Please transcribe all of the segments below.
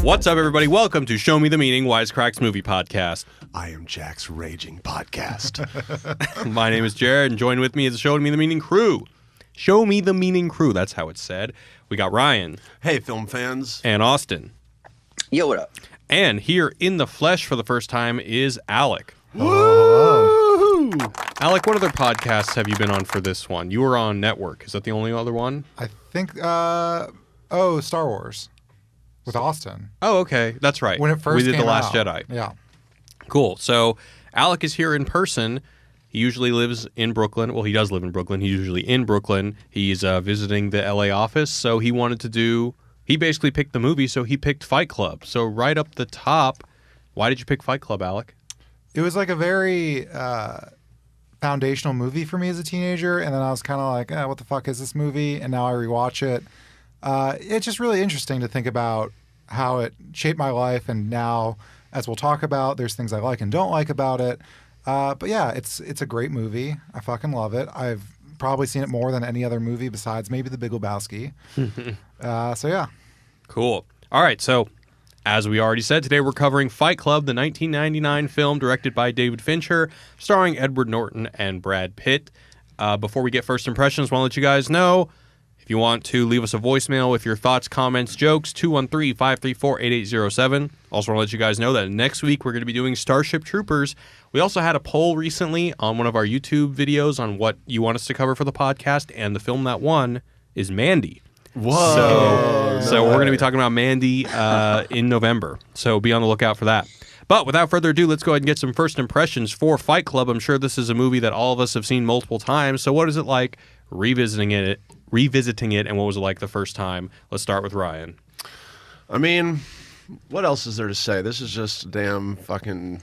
What's up, everybody? Welcome to Show Me the Meaning, Wisecrack's movie podcast. I am Jack's raging podcast. My name is Jared, and join with me is the Show Me the Meaning crew. Show Me the Meaning crew, that's how it's said. We got Ryan. Hey, film fans. And Austin. Yo, what up? And here in the flesh for the first time is Alec. Woo! Alec, what other podcasts have you been on for this one? You were on Network. Is that the only other one? I think, Star Wars with Austin. Oh, okay. That's right. When it first we did came The Last out. Jedi. Yeah. Cool. So Alec is here in person. He usually lives in Brooklyn. Well, he does live in Brooklyn. He's usually in Brooklyn. He's visiting the LA office. So he wanted to do... He basically picked the movie, so he picked Fight Club. So right up the top, why did you pick Fight Club, Alec? It was like a very foundational movie for me as a teenager. And then I was kind of like, what the fuck is this movie? And now I rewatch it. It's just really interesting to think about how it shaped my life. And now, as we'll talk about, there's things I like and don't like about it. But yeah, it's a great movie. I fucking love it. I've probably seen it more than any other movie besides maybe The Big Lebowski. So yeah. Cool. All right, so as we already said, today we're covering Fight Club, the 1999 film directed by David Fincher, starring Edward Norton and Brad Pitt. Before we get first impressions, I want to let you guys know, if you want to leave us a voicemail with your thoughts, comments, jokes, 213-534-8807. Also want to let you guys know that next week we're going to be doing Starship Troopers. We also had a poll recently on one of our YouTube videos on what you want us to cover for the podcast, and the film that won is Mandy. Whoa. So we're going to be talking about Mandy in November. So be on the lookout for that. But without further ado, let's go ahead and get some first impressions for Fight Club. I'm sure this is a movie that all of us have seen multiple times. So what is it like revisiting it, and what was it like the first time? Let's start with Ryan. I mean, what else is there to say? This is just damn fucking...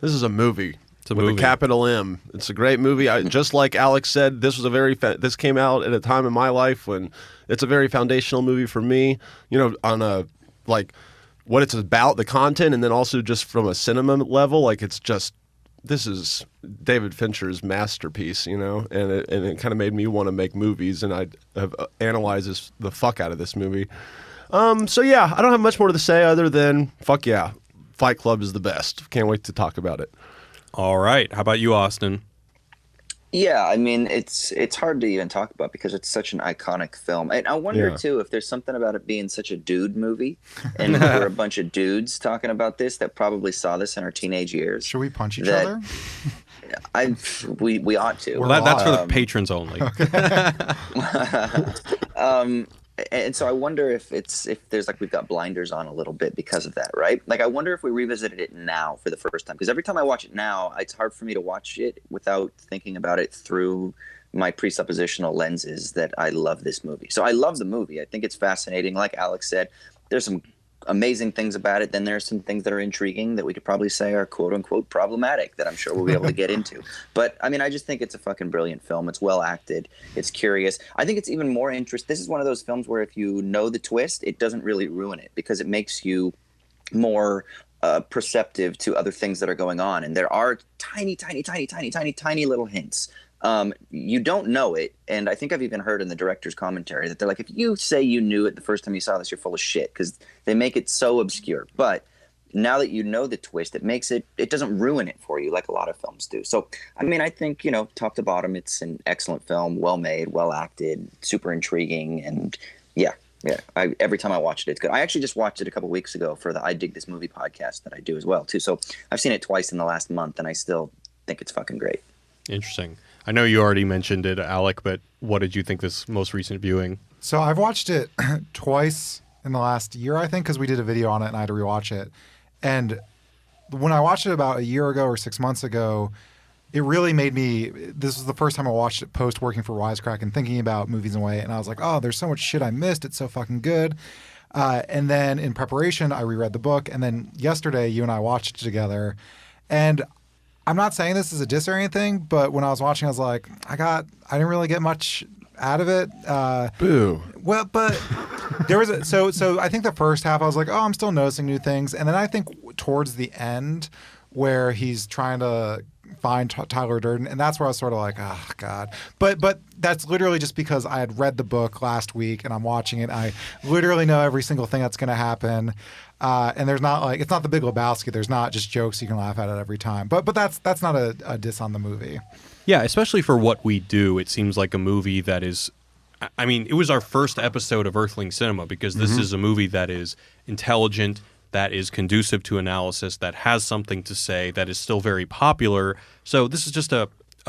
This is a movie. It's a with movie. a capital M. It's a great movie. Just like Alex said, this was this came out at a time in my life when it's a very foundational movie for me. You know, on a like what it's about, the content, and then also just from a cinema level, like it's just this is David Fincher's masterpiece, you know, and it kind of made me want to make movies, and I have analyzed the fuck out of this movie. So yeah, I don't have much more to say other than fuck yeah, Fight Club is the best. Can't wait to talk about it. All right. How about you, Austin? Yeah, I mean, it's hard to even talk about because it's such an iconic film. And I wonder, too, if there's something about it being such a dude movie, and we're a bunch of dudes talking about this that probably saw this in our teenage years. Should we punch each other? We ought to. Well, that's for the patrons only. And so I wonder if there's like we've got blinders on a little bit because of that, right? Like I wonder if we revisited it now for the first time, because every time I watch it now, it's hard for me to watch it without thinking about it through my presuppositional lenses that I love this movie. So I love the movie. I think it's fascinating. Like Alex said, there's some amazing things about it. Then there's some things that are intriguing that we could probably say are quote unquote problematic that I'm sure we'll be able to get into. But I mean, I just think it's a fucking brilliant film. It's well acted. It's curious. I think it's even more interesting. This is one of those films where if you know the twist, it doesn't really ruin it because it makes you more perceptive to other things that are going on. And there are tiny little hints. You don't know it, and I think I've even heard in the director's commentary that they're like, if you say you knew it the first time you saw this, you're full of shit, because they make it so obscure. But now that you know the twist, it doesn't ruin it for you like a lot of films do. So, I mean, I think, you know, top to bottom, it's an excellent film, well made, well acted, super intriguing, and yeah. Every time I watch it, it's good. I actually just watched it a couple weeks ago for the I Dig This Movie podcast that I do as well, too. So I've seen it twice in the last month, and I still think it's fucking great. Interesting. I know you already mentioned it, Alec, but what did you think this most recent viewing? So I've watched it twice in the last year, I think, because we did a video on it and I had to rewatch it. And when I watched it about a year ago or 6 months ago, it really made me, this was the first time I watched it post working for Wisecrack and thinking about movies in a way. And I was like, oh, there's so much shit I missed. It's so fucking good. And then in preparation, I reread the book. And then yesterday, you and I watched it together. And I'm not saying this is a diss or anything, but when I was watching, I was like, I didn't really get much out of it. Boo. Well, but there was so I think the first half I was like, oh, I'm still noticing new things, and then I think towards the end where he's trying to find Tyler Durden, and that's where I was sort of like, oh God. But that's literally just because I had read the book last week and I'm watching it. I literally know every single thing that's going to happen. And there's not like, it's not the Big Lebowski. There's not just jokes you can laugh at it every time. But that's not a diss on the movie. Yeah, especially for what we do, it seems like a movie that is, I mean, it was our first episode of Earthling Cinema because this is a movie that is intelligent, that is conducive to analysis, that has something to say, that is still very popular. So this is just a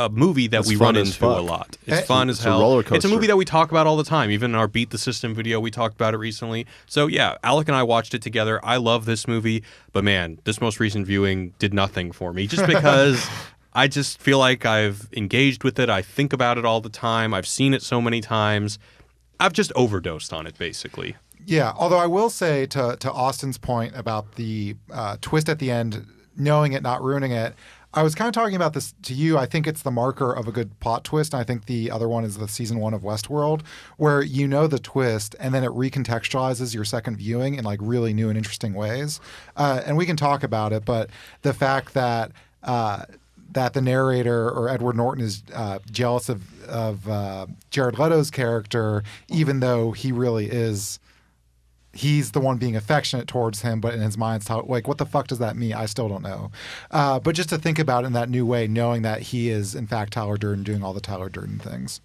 movie that we run into a lot. It's fun as hell. It's a roller coaster. It's a movie that we talk about all the time. Even in our Beat the System video, we talked about it recently. So yeah, Alec and I watched it together. I love this movie, but man, this most recent viewing did nothing for me just because I just feel like I've engaged with it. I think about it all the time. I've seen it so many times. I've just overdosed on it, basically. Yeah, although I will say to Austin's point about the twist at the end, knowing it, not ruining it, I was kind of talking about this to you. I think it's the marker of a good plot twist. And I think the other one is the season 1 of Westworld, where you know the twist and then it recontextualizes your second viewing in like really new and interesting ways. And we can talk about it, but the fact that that the narrator or Edward Norton is jealous of Jared Leto's character, even though he really is. He's the one being affectionate towards him, but in his mind, it's like, what the fuck does that mean? I still don't know. But just to think about it in that new way, knowing that he is, in fact, Tyler Durden doing all the Tyler Durden things.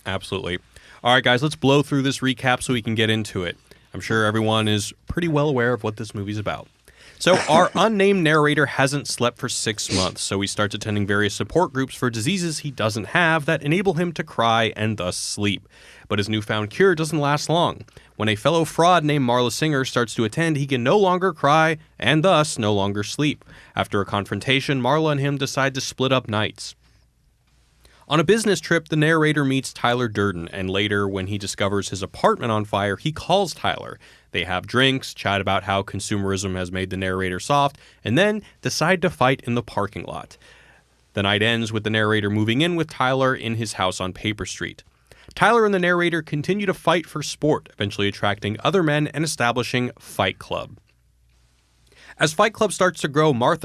Absolutely. All right, guys, let's blow through this recap so we can get into it. I'm sure everyone is pretty well aware of what this movie's about. So our unnamed narrator hasn't slept for 6 months, so he starts attending various support groups for diseases he doesn't have that enable him to cry and thus sleep. But his newfound cure doesn't last long. When a fellow fraud named Marla Singer starts to attend, he can no longer cry and thus no longer sleep. After a confrontation, Marla and him decide to split up nights. On a business trip, the narrator meets Tyler Durden, and later, when he discovers his apartment on fire, he calls Tyler. They have drinks, chat about how consumerism has made the narrator soft, and then decide to fight in the parking lot. The night ends with the narrator moving in with Tyler in his house on Paper Street. Tyler and the narrator continue to fight for sport, eventually attracting other men and establishing Fight Club. As Fight Club starts to grow, Marla.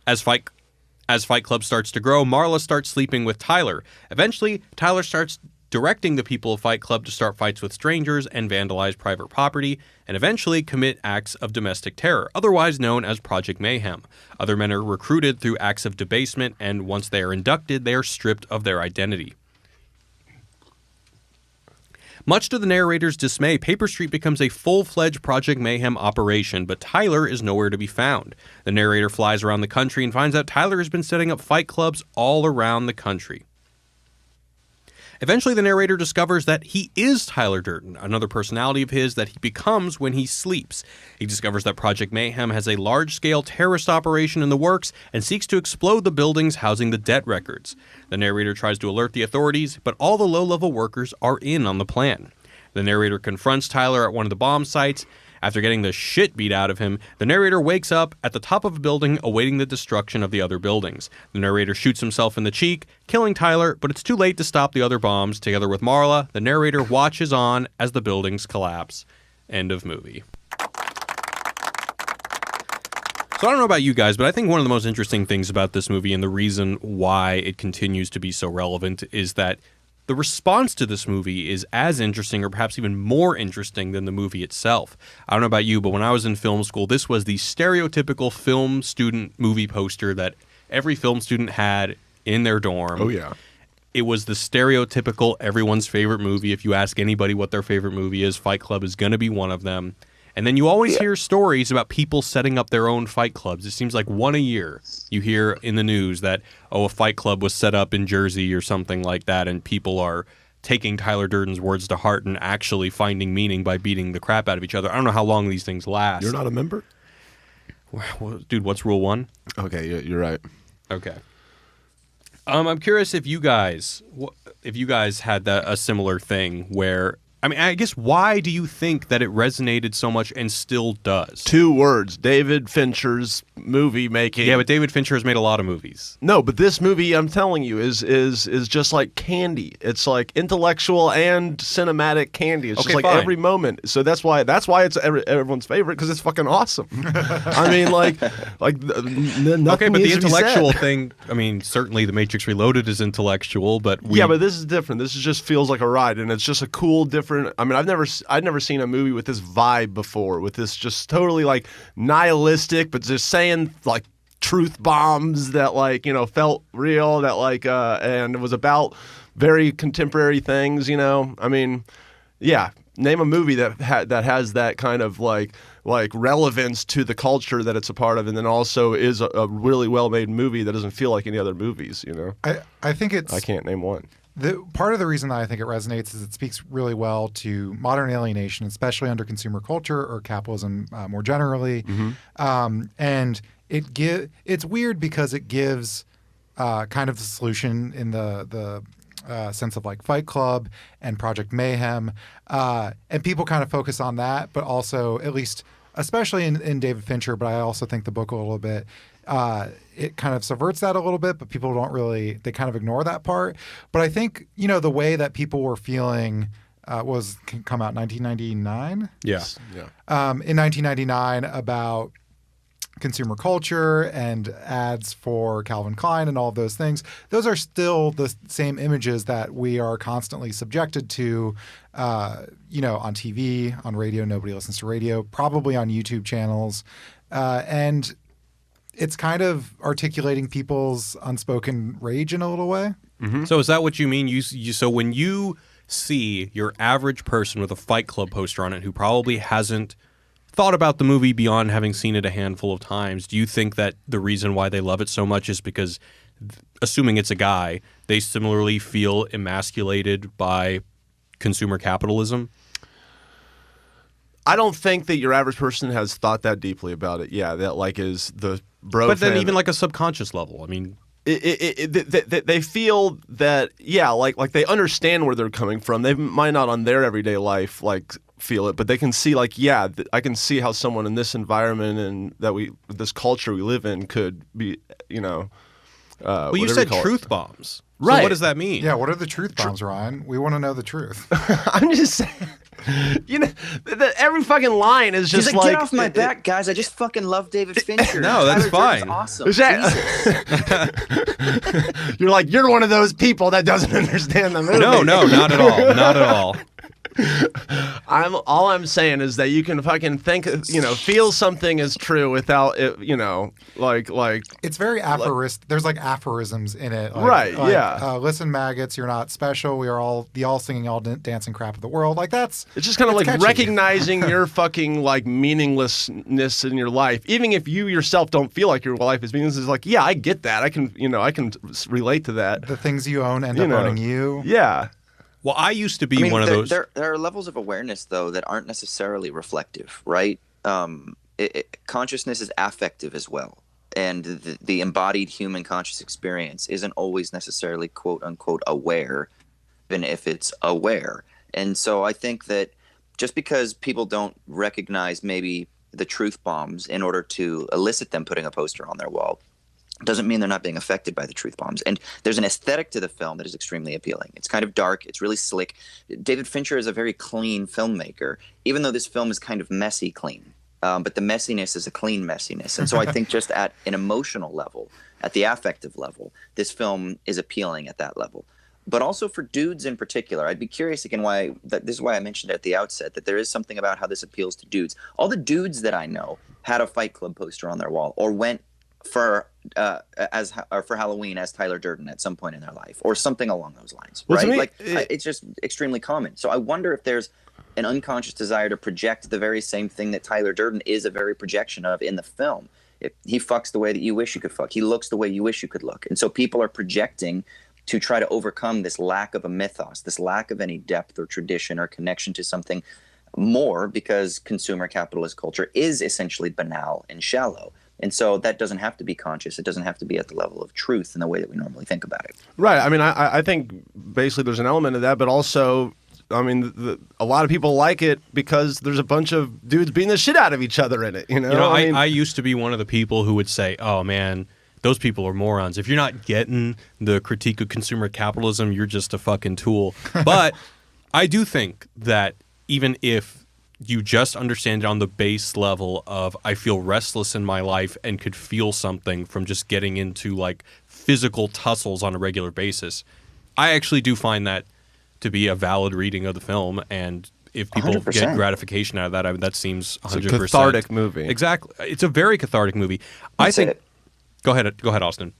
As Fight Club starts to grow, Marla starts sleeping with Tyler. Eventually, Tyler starts directing the people of Fight Club to start fights with strangers and vandalize private property, and eventually commit acts of domestic terror, otherwise known as Project Mayhem. Other men are recruited through acts of debasement, and once they are inducted, they are stripped of their identity. Much to the narrator's dismay, Paper Street becomes a full-fledged Project Mayhem operation, but Tyler is nowhere to be found. The narrator flies around the country and finds out Tyler has been setting up fight clubs all around the country. Eventually, the narrator discovers that he is Tyler Durden, another personality of his that he becomes when he sleeps. He discovers that Project Mayhem has a large-scale terrorist operation in the works and seeks to explode the buildings housing the debt records. The narrator tries to alert the authorities, but all the low-level workers are in on the plan. The narrator confronts Tyler at one of the bomb sites. After getting the shit beat out of him, the narrator wakes up at the top of a building awaiting the destruction of the other buildings. The narrator shoots himself in the cheek, killing Tyler, but it's too late to stop the other bombs. Together with Marla, the narrator watches on as the buildings collapse. End of movie. So I don't know about you guys, but I think one of the most interesting things about this movie and the reason why it continues to be so relevant is that the response to this movie is as interesting or perhaps even more interesting than the movie itself. I don't know about you, but when I was in film school, this was the stereotypical film student movie poster that every film student had in their dorm. Oh, yeah. It was the stereotypical everyone's favorite movie. If you ask anybody what their favorite movie is, Fight Club is going to be one of them. And then you always hear stories about people setting up their own fight clubs. It seems like one a year you hear in the news that, a fight club was set up in Jersey or something like that, and people are taking Tyler Durden's words to heart and actually finding meaning by beating the crap out of each other. I don't know how long these things last. You're not a member? Well, dude, what's rule 1? Okay, you're right. Okay. I'm curious if you guys had a similar thing where I mean, I guess why do you think that it resonated so much and still does? 2 words: David Fincher's movie making. Yeah, but David Fincher has made a lot of movies. No, but this movie, I'm telling you, is just like candy. It's like intellectual and cinematic candy. It's Okay, just like fine. every moment. So that's why it's everyone's favorite, because it's fucking awesome. I mean, nothing Okay, but the needs to be said. intellectual thing, I mean, certainly The Matrix Reloaded is intellectual, but Yeah, but this is different. This just feels like a ride, and it's just a cool, different. I mean, I'd never seen a movie with this vibe before, with this just totally like nihilistic, but just saying like truth bombs that like, you know, felt real, that like and it was about very contemporary things, you know. I mean, yeah, name a movie that has that kind of like relevance to the culture that it's a part of, and then also is a really well made movie that doesn't feel like any other movies, you know. I think it's I can't name one. Part of the reason that I think it resonates is it speaks really well to modern alienation, especially under consumer culture or capitalism more generally. And it's weird because it gives kind of the solution in the sense of like Fight Club and Project Mayhem. And people kind of focus on that, but also, at least, especially in David Fincher, but I also think the book a little bit, it kind of subverts that a little bit, but people they kind of ignore that part. But I think, you know, the way that people were feeling come out in 1999? yeah. In 1999 about consumer culture and ads for Calvin Klein and all of those things. Those are still the same images that we are constantly subjected to, you know, on TV, on radio. Nobody listens to radio, probably on YouTube channels. And it's kind of articulating people's unspoken rage in a little way. So is that what you mean? So when you see your average person with a Fight Club poster on it who probably hasn't thought about the movie beyond having seen it a handful of times, do you think that the reason why they love it so much is because, assuming it's a guy, they similarly feel emasculated by consumer capitalism? I don't think that your average person has thought that deeply about it. Yeah, that like is the bro. But then fan. even like a subconscious level, I mean... They feel that, yeah, like they understand where they're coming from. They might not on their everyday life like feel it, but they can see like, yeah, I can see how someone in this environment and this culture we live in could be, you know. Well, you said truth bombs. Right. So what does that mean? Yeah, what are the truth bombs, Ryan? We want to know the truth. I'm just saying, you know, every fucking line is just He's like, get off my back, guys. I just fucking love David Fincher. No, that's Tyler Durden's fine. Awesome. Is You're like, you're one of those people that doesn't understand the movie. No, not at all. Not at all. All I'm saying is that you can fucking think, you know, feel something is true without it, you know, like it's very aphoristic. There's like aphorisms in it, right? Yeah. Listen, maggots, you're not special. We are all the all singing, all dancing crap of the world. Like that's. It's just kind of like catchy. recognizing your fucking like meaninglessness in your life, even if you yourself don't feel like your life is meaningless. It's like, yeah, I get that. I can relate to that. The things you own end up owning you. Yeah. Well, I used to be one of those. There are levels of awareness, though, that aren't necessarily reflective, right? Consciousness is affective as well. And the embodied human conscious experience isn't always necessarily, quote unquote, aware, even if it's aware. And so I think that just because people don't recognize maybe the truth bombs in order to elicit them putting a poster on their wall, doesn't mean they're not being affected by the truth bombs. And there's an aesthetic to the film that is extremely appealing. It's kind of dark. It's really slick. David Fincher is a very clean filmmaker, even though this film is kind of messy clean. But the messiness is a clean messiness. And so I think just at an emotional level, at the affective level, this film is appealing at that level. But also for dudes in particular, I'd be curious again this is why I mentioned at the outset that there is something about how this appeals to dudes. All the dudes that I know had a Fight Club poster on their wall or went for Halloween as Tyler Durden at some point in their life, or something along those lines, Well, right? to me, It's just extremely common. So I wonder if there's an unconscious desire to project the very same thing that Tyler Durden is a very projection of in the film. He fucks the way that you wish you could fuck. He looks the way you wish you could look. And so people are projecting to try to overcome this lack of a mythos, this lack of any depth or tradition or connection to something more, because consumer capitalist culture is essentially banal and shallow. And so that doesn't have to be conscious. It doesn't have to be at the level of truth in the way that we normally think about it. Right. I mean, I think basically there's an element of that, but also I mean, a lot of people like it because there's a bunch of dudes beating the shit out of each other in it. You know, I, mean, I used to be one of the people who would say, "Oh man, those people are morons. If you're not getting the critique of consumer capitalism, you're just a fucking tool." But I do think that even if you just understand it on the base level of I feel restless in my life and could feel something from just getting into like physical tussles on a regular basis, I actually do find that to be a valid reading of the film. And if people 100%. get gratification out of that, I mean, that seems 100%. It's a cathartic movie. Exactly. It's a very cathartic movie. I think. Go ahead, Austin.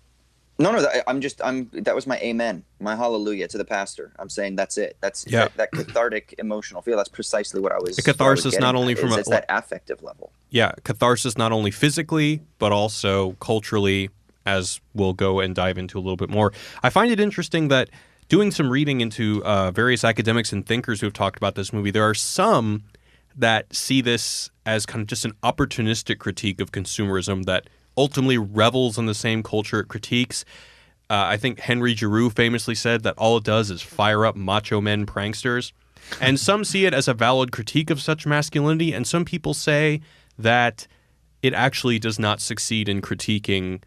No, that was my amen, my hallelujah to the pastor. I'm saying that's it. That's that cathartic emotional feel. That's precisely what I was. A catharsis not only from it's that affective level. Yeah, catharsis not only physically but also culturally, as we'll go and dive into a little bit more. I find it interesting that doing some reading into various academics and thinkers who have talked about this movie, there are some that see this as kind of just an opportunistic critique of consumerism that ultimately revels in the same culture it critiques. I think Henry Giroux famously said that all it does is fire up macho men pranksters. And some see it as a valid critique of such masculinity, and some people say that it actually does not succeed in critiquing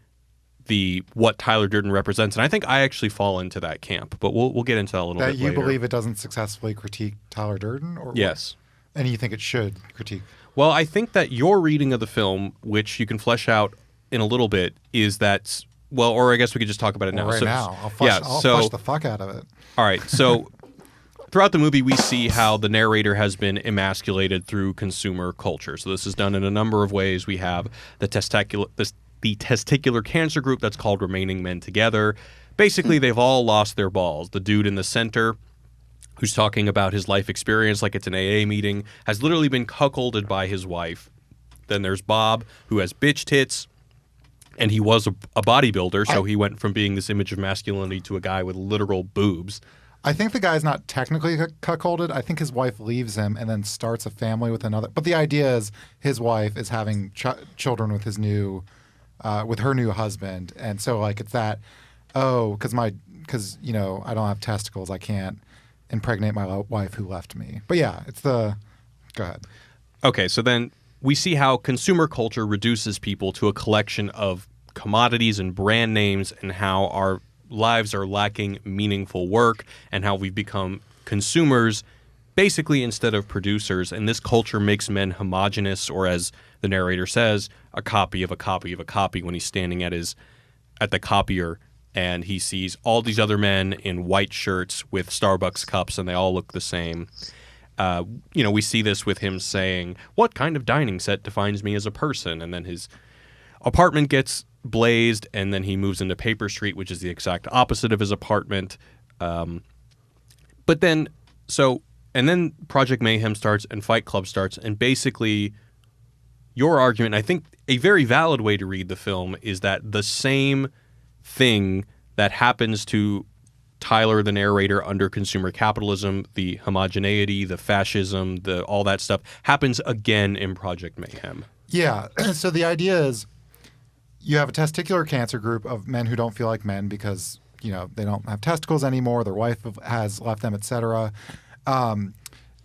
what Tyler Durden represents. And I think I actually fall into that camp, but we'll get into that a little bit later. That you believe it doesn't successfully critique Tyler Durden? Or yes. What? And you think it should critique? Well, I think that your reading of the film, which you can flesh out in a little bit, is that, well, or I guess we could just talk about it now. Right now. I'll flush the fuck out of it. All right. So throughout the movie, we see how the narrator has been emasculated through consumer culture. So this is done in a number of ways. We have the testicular cancer group that's called Remaining Men Together. Basically, they've all lost their balls. The dude in the center, who's talking about his life experience like it's an AA meeting, has literally been cuckolded by his wife. Then there's Bob, who has bitch tits, and he was a bodybuilder, so he went from being this image of masculinity to a guy with literal boobs. I think the guy's not technically cuckolded. I think his wife leaves him and then starts a family with another. But the idea is his wife is having children with his with her new husband, and so like it's that. Oh, because I don't have testicles, I can't impregnate my wife who left me. But yeah, it's the. Go ahead. Okay, so then we see how consumer culture reduces people to a collection of commodities and brand names, and how our lives are lacking meaningful work, and how we've become consumers basically instead of producers. And this culture makes men homogenous, or as the narrator says, a copy of a copy of a copy, when he's standing at the copier and he sees all these other men in white shirts with Starbucks cups and they all look the same. We see this with him saying, "What kind of dining set defines me as a person?" And then his apartment gets blazed, and then he moves into Paper Street, which is the exact opposite of his apartment. But then Project Mayhem starts and Fight Club starts, and basically your argument, I think a very valid way to read the film, is that the same thing that happens to Tyler, the narrator, under consumer capitalism, the homogeneity, the fascism, all that stuff, happens again in Project Mayhem. Yeah. So the idea is you have a testicular cancer group of men who don't feel like men because, they don't have testicles anymore, their wife has left them, etc.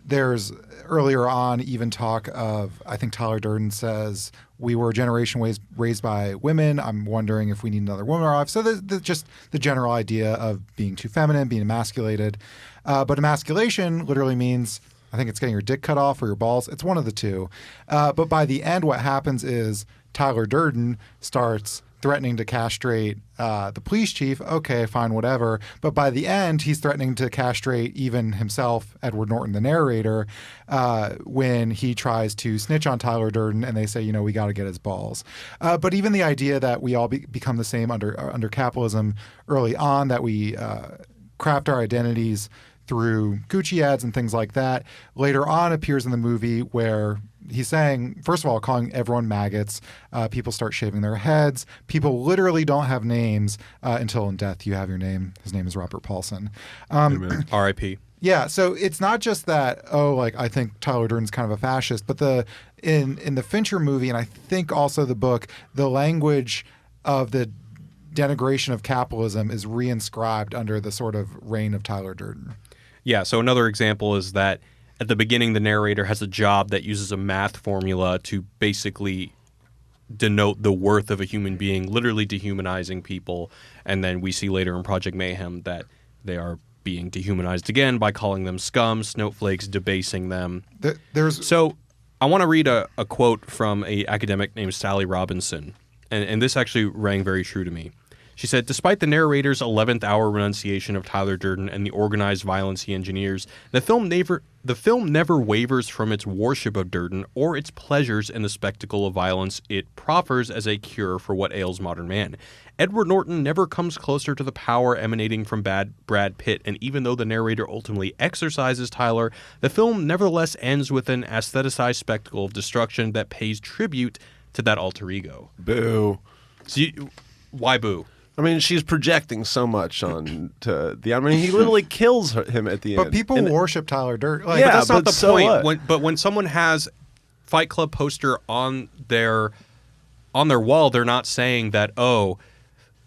There's earlier on even talk of, I think Tyler Durden says, we were a generation raised by women. I'm wondering if we need another woman in our life. So just the general idea of being too feminine, being emasculated. But emasculation literally means, I think it's getting your dick cut off or your balls. It's one of the two. But by the end, what happens is Tyler Durden starts threatening to castrate the police chief. Okay, fine, whatever. But by the end, he's threatening to castrate even himself, Edward Norton, the narrator, when he tries to snitch on Tyler Durden, and they say, we got to get his balls. But even the idea that we all become the same under capitalism early on, that we craft our identities through Gucci ads and things like that, later on appears in the movie where he's saying, first of all, calling everyone maggots. People start shaving their heads. People literally don't have names until in death you have your name. His name is Robert Paulson. R.I.P. Yeah, so it's not just that, I think Tyler Durden's kind of a fascist, but in the Fincher movie, and I think also the book, the language of the denigration of capitalism is reinscribed under the sort of reign of Tyler Durden. Yeah, so another example is that at the beginning, the narrator has a job that uses a math formula to basically denote the worth of a human being, literally dehumanizing people. And then we see later in Project Mayhem that they are being dehumanized again by calling them scum, snowflakes, debasing them. So I want to read a quote from an academic named Sally Robinson, and this actually rang very true to me. She said, despite the narrator's 11th hour renunciation of Tyler Durden and the organized violence he engineers, the film never wavers from its worship of Durden or its pleasures in the spectacle of violence it proffers as a cure for what ails modern man. Edward Norton never comes closer to the power emanating from Brad Pitt, and even though the narrator ultimately exorcises Tyler, the film nevertheless ends with an aestheticized spectacle of destruction that pays tribute to that alter ego. Boo. So why boo? I mean, she's projecting so much on to the. I mean, he literally kills him at the end. But people worship Tyler Durden. Yeah, but that's not the so point. When someone has Fight Club poster on their wall, they're not saying that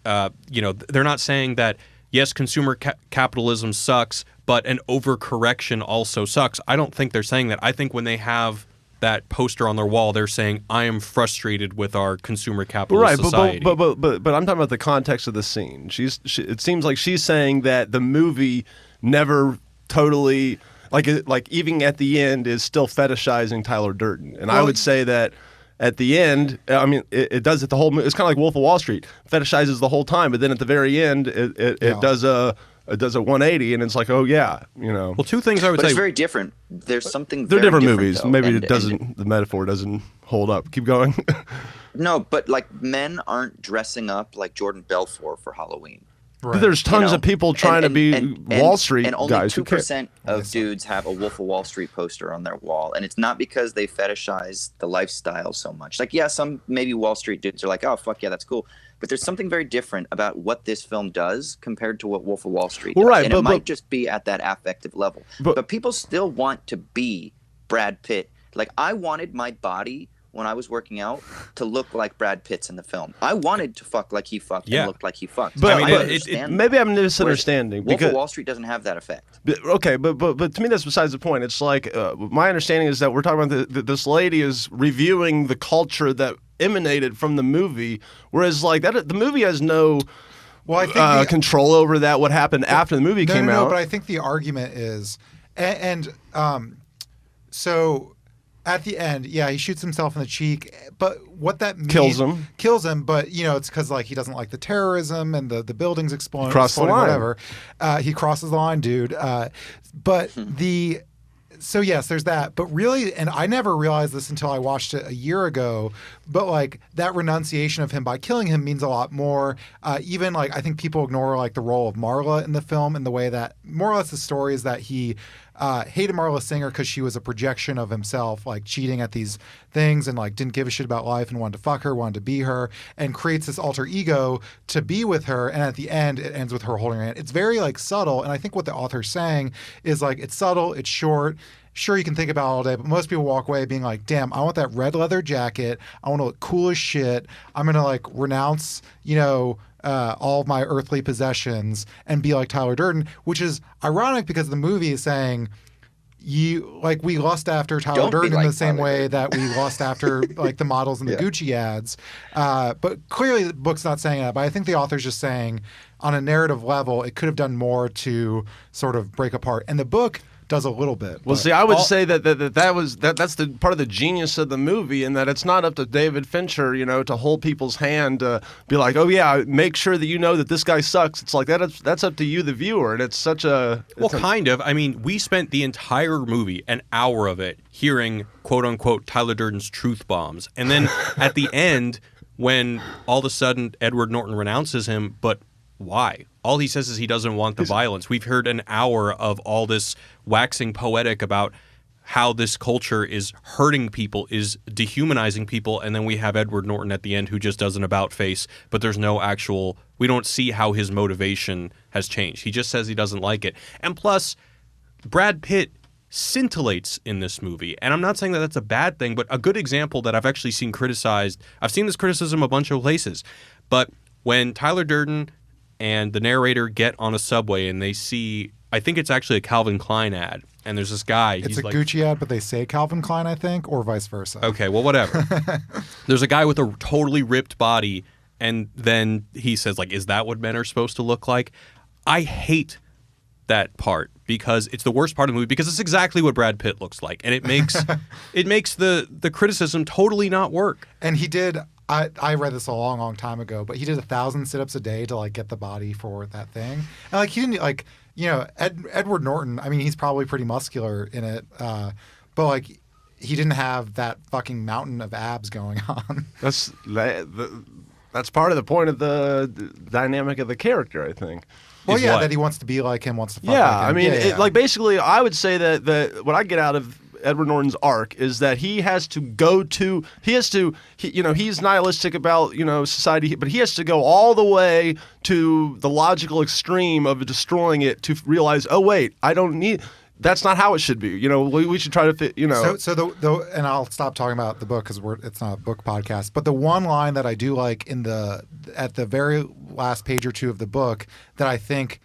they're not saying that yes, consumer capitalism sucks, but an overcorrection also sucks. I don't think they're saying that. I think when they have that poster on their wall, they're saying, I am frustrated with our consumer capitalist society. But I'm talking about the context of the scene. It seems like she's saying that the movie never totally, like even at the end, is still fetishizing Tyler Durden. And I would say that at the end, I mean, it does it the whole. It's kind of like Wolf of Wall Street, fetishizes the whole time, but then at the very end, it does a 180, and it's like, oh yeah, Well, two things I would But say. it's very different. There's something. They're very different movies. though, Maybe and the metaphor doesn't hold up. Keep going. No, but like men aren't dressing up like Jordan Belfort for Halloween. Right. There's tons of people trying to be Wall Street and only guys. 2% of dudes have a Wolf of Wall Street poster on their wall, and it's not because they fetishize the lifestyle so much. Like, yeah, some maybe Wall Street dudes are like, oh fuck yeah, that's cool. But there's something very different about what this film does compared to what Wolf of Wall Street does. Right, and it might just be at that affective level. But people still want to be Brad Pitt. Like, I wanted my body when I was working out to look like Brad Pitt's in the film. I wanted to fuck like he fucked and looked like he fucked. But I mean, maybe I'm misunderstanding. Wolf of Wall Street doesn't have that effect. Okay, but to me that's besides the point. It's like my understanding is that we're talking about this lady is reviewing the culture that emanated from the movie, whereas like that the movie has no control over that. What happened after the movie came out? But I think the argument is, so. At the end, yeah, he shoots himself in the cheek, but what that means... Kills him, but, it's because, like, he doesn't like the terrorism and the buildings exploding, whatever. He crosses the line, dude. So, yes, there's that. But really, and I never realized this until I watched it a year ago, but, like, that renunciation of him by killing him means a lot more. Even, like, I think people ignore, like, the role of Marla in the film and the way that, more or less the story is that he... hated Marla Singer because she was a projection of himself, like cheating at these things and like didn't give a shit about life and wanted to fuck her, wanted to be her, and creates this alter ego to be with her. And at the end, it ends with her holding her hand. It's very like subtle. And I think what the author's saying is like, it's subtle, it's short. Sure, you can think about it all day, but most people walk away being like, damn, I want that red leather jacket. I want to look cool as shit. I'm going to like renounce, all of my earthly possessions and be like Tyler Durden, which is ironic because the movie is saying we lust after Tyler Durden in the same way that we lust after like the models in the Gucci ads. But clearly the book's not saying that, but I think the author's just saying on a narrative level, it could have done more to sort of break apart. And the book does a little bit. Well, see, I would say that's the part of the genius of the movie, and that it's not up to David Fincher, to hold people's hand, to be like, oh yeah, make sure that you know that this guy sucks. It's like that's up to you, the viewer, and it's such a kind of. I mean, we spent the entire movie, an hour of it, hearing quote unquote Tyler Durden's truth bombs, and then at the end, when all of a sudden Edward Norton renounces him, but why? All he says is he doesn't want the violence. We've heard an hour of all this waxing poetic about how this culture is hurting people, is dehumanizing people, and then we have Edward Norton at the end who just does an about face, but there's no actual... We don't see how his motivation has changed. He just says he doesn't like it. And plus, Brad Pitt scintillates in this movie. And I'm not saying that that's a bad thing, but a good example that I've actually seen criticized... I've seen this criticism a bunch of places, but when Tyler Durden and the narrator get on a subway and they see I think it's actually a Calvin Klein ad, and there's this guy. It's he's a like, Gucci ad, but they say Calvin Klein, I think, or vice versa. Okay, well, whatever. There's a guy with a totally ripped body, and then he says, like, is that what men are supposed to look like? I hate that part because it's the worst part of the movie because it's exactly what Brad Pitt looks like, and it makes the criticism totally not work. And he did. I read this a long, long time ago, but he did 1,000 sit-ups a day to like get the body for that thing. And like he didn't like, you know, Edward Norton. I mean, he's probably pretty muscular in it, but like he didn't have that fucking mountain of abs going on. That's part of the point of the dynamic of the character, I think. Well, Is yeah, what? that he wants to be like him, wants to fuck Yeah, like him. I mean, Yeah. like basically, I would say that what I get out of Edward Norton's arc is that he has to he's nihilistic about, society, but he has to go all the way to the logical extreme of destroying it to realize, oh wait, that's not how it should be. We should try to fit, So the and I'll stop talking about the book because it's not a book podcast. But the one line that I do like at the very last page or two of the book that I think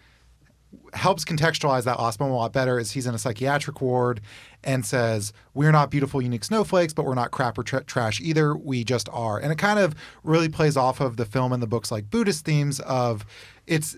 helps contextualize that last moment a lot better is he's in a psychiatric ward and says, "We're not beautiful, unique snowflakes, but we're not crap or trash either. We just are." And it kind of really plays off of the film and the book's like Buddhist themes of it's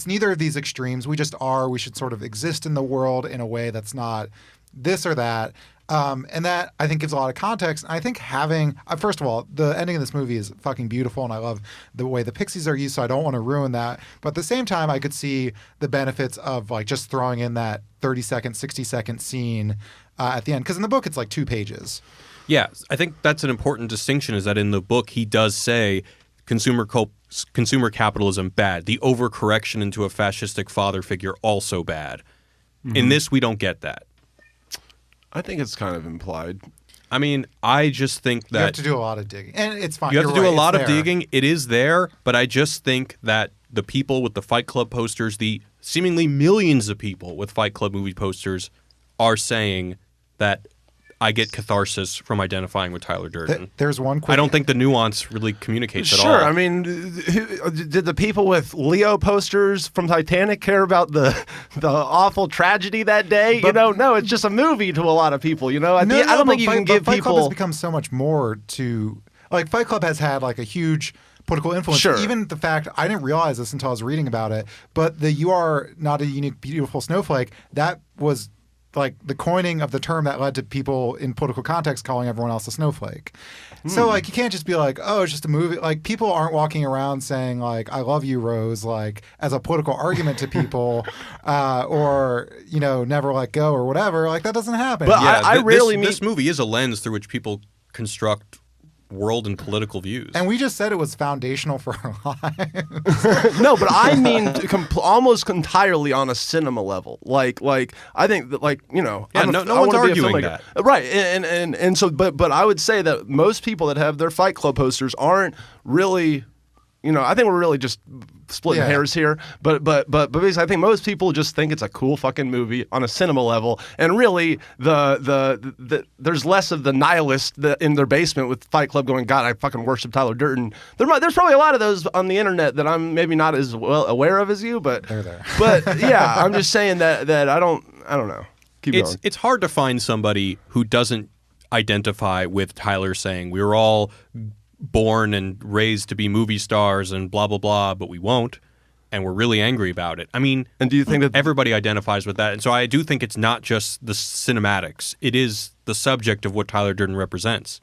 neither of these extremes. We just are. We should sort of exist in the world in a way that's not this or that. And that, I think, gives a lot of context. And I think having, first of all, the ending of this movie is fucking beautiful, and I love the way the pixies are used, so I don't want to ruin that. But at the same time, I could see the benefits of like just throwing in that 30-second, 60-second scene at the end. Because in the book, it's like 2 pages. Yeah, I think that's an important distinction is that in the book, he does say consumer capitalism bad. The overcorrection into a fascistic father figure also bad. Mm-hmm. In this, we don't get that. I think it's kind of implied. I mean, I just think that you have to do a lot of digging, and it's fine. You have to do a lot of there. digging. It is there, but I just think that the people with the Fight Club posters, the seemingly millions of people with Fight Club movie posters, are saying that I get catharsis from identifying with Tyler Durden. There's one quick... I don't think the nuance really communicates at all. Sure. I mean, did the people with Leo posters from Titanic care about the awful tragedy that day? No, it's just a movie to a lot of people. I don't think you can give Fight people. Club has become so much more to like. Fight Club has had like a huge political influence. Sure. Even the fact I didn't realize this until I was reading about it, but the "You are not a unique, beautiful snowflake" that was like the coining of the term that led to people in political context calling everyone else a snowflake. So like you can't just be like, oh, it's just a movie. Like people aren't walking around saying like, I love you, Rose, like as a political argument to people or, never let go or whatever. Like that doesn't happen. But Yeah, I rarely meet. This movie is a lens through which people construct world and political views. And we just said it was foundational for our lives. No, but I mean almost entirely on a cinema level. Like I think that no I one's wanna be a arguing filmmaker. that. Right. And so but I would say that most people that have their Fight Club posters aren't really I think we're really just splitting hairs here, but basically I think most people just think it's a cool fucking movie on a cinema level, and really the there's less of the nihilist in their basement with Fight Club going, God, I fucking worship Tyler Durden. There's probably a lot of those on the internet that I'm maybe not as well aware of as you, but They're there. But yeah, I'm just saying that I don't know. Keep going. It's hard to find somebody who doesn't identify with Tyler saying we were all born and raised to be movie stars and blah blah blah, but we won't, and we're really angry about it. I mean, And do you think that everybody identifies with that, and so I do think it's not just the cinematics; it is the subject of what Tyler Durden represents.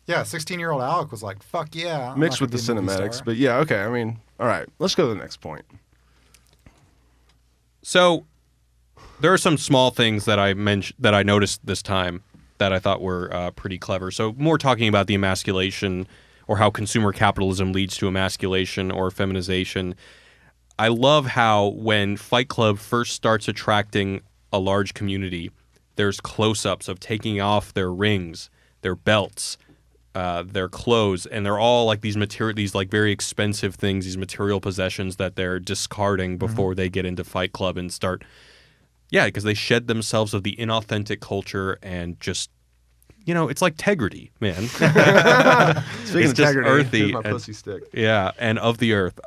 Yeah, 16-year-old Alec was like, fuck yeah. I'm mixed not with the gonna be a movie cinematics? star. But yeah, okay. I mean, all right. Let's go to the next point. So there are some small things that I noticed this time that I thought were pretty clever. So more talking about the emasculation or how consumer capitalism leads to emasculation or feminization. I love how when Fight Club first starts attracting a large community, there's close-ups of taking off their rings, their belts, their clothes, and they're all like these like very expensive things, these material possessions that they're discarding before they get into Fight Club and start. Yeah, because they shed themselves of the inauthentic culture and just, it's like integrity, man. Speaking of just integrity, earthy here's my and- pussy stick. Yeah, and of the earth.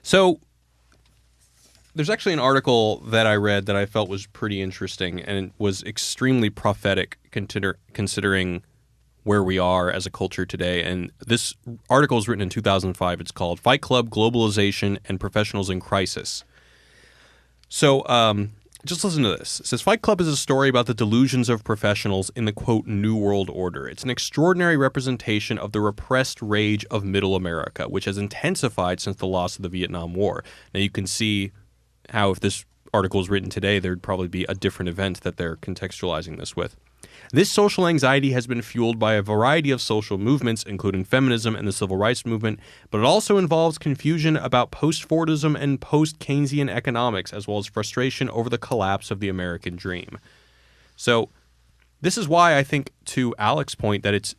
So There's actually an article that I read that I felt was pretty interesting, and it was extremely prophetic considering where we are as a culture today. And this article was written in 2005. It's called Fight Club, Globalization, and Professionals in Crisis. So just listen to this. It says, Fight Club is a story about the delusions of professionals in the, quote, New World Order. It's an extraordinary representation of the repressed rage of middle America, which has intensified since the loss of the Vietnam War. Now, you can see how if this article was written today, there'd probably be a different event that they're contextualizing this with. This social anxiety has been fueled by a variety of social movements, including feminism and the civil rights movement, but it also involves confusion about post-Fordism and post-Keynesian economics, as well as frustration over the collapse of the American dream. So this is why I think, to Alec's point, that it's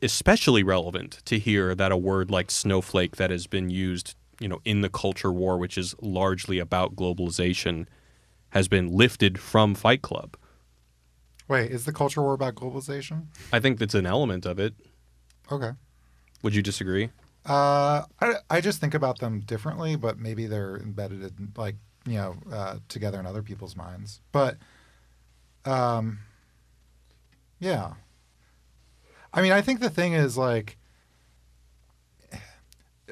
especially relevant to hear that a word like snowflake that has been used, in the culture war, which is largely about globalization, has been lifted from Fight Club. Wait, is the culture war about globalization? I think that's an element of it. Okay. Would you disagree? I just think about them differently, but maybe they're embedded in, together in other people's minds. But, yeah. I mean, I think the thing is,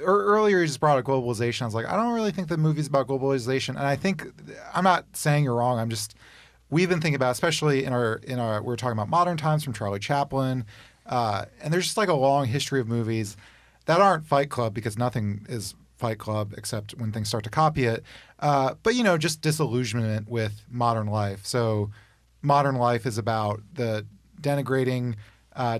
earlier you just brought up globalization. I was like, I don't really think the movie's about globalization. And I think, I'm not saying you're wrong. We've been thinking about, especially in our we're talking about Modern Times from Charlie Chaplin. And there's just a long history of movies that aren't Fight Club, because nothing is Fight Club except when things start to copy it. But, just disillusionment with modern life. So modern life is about the denigrating,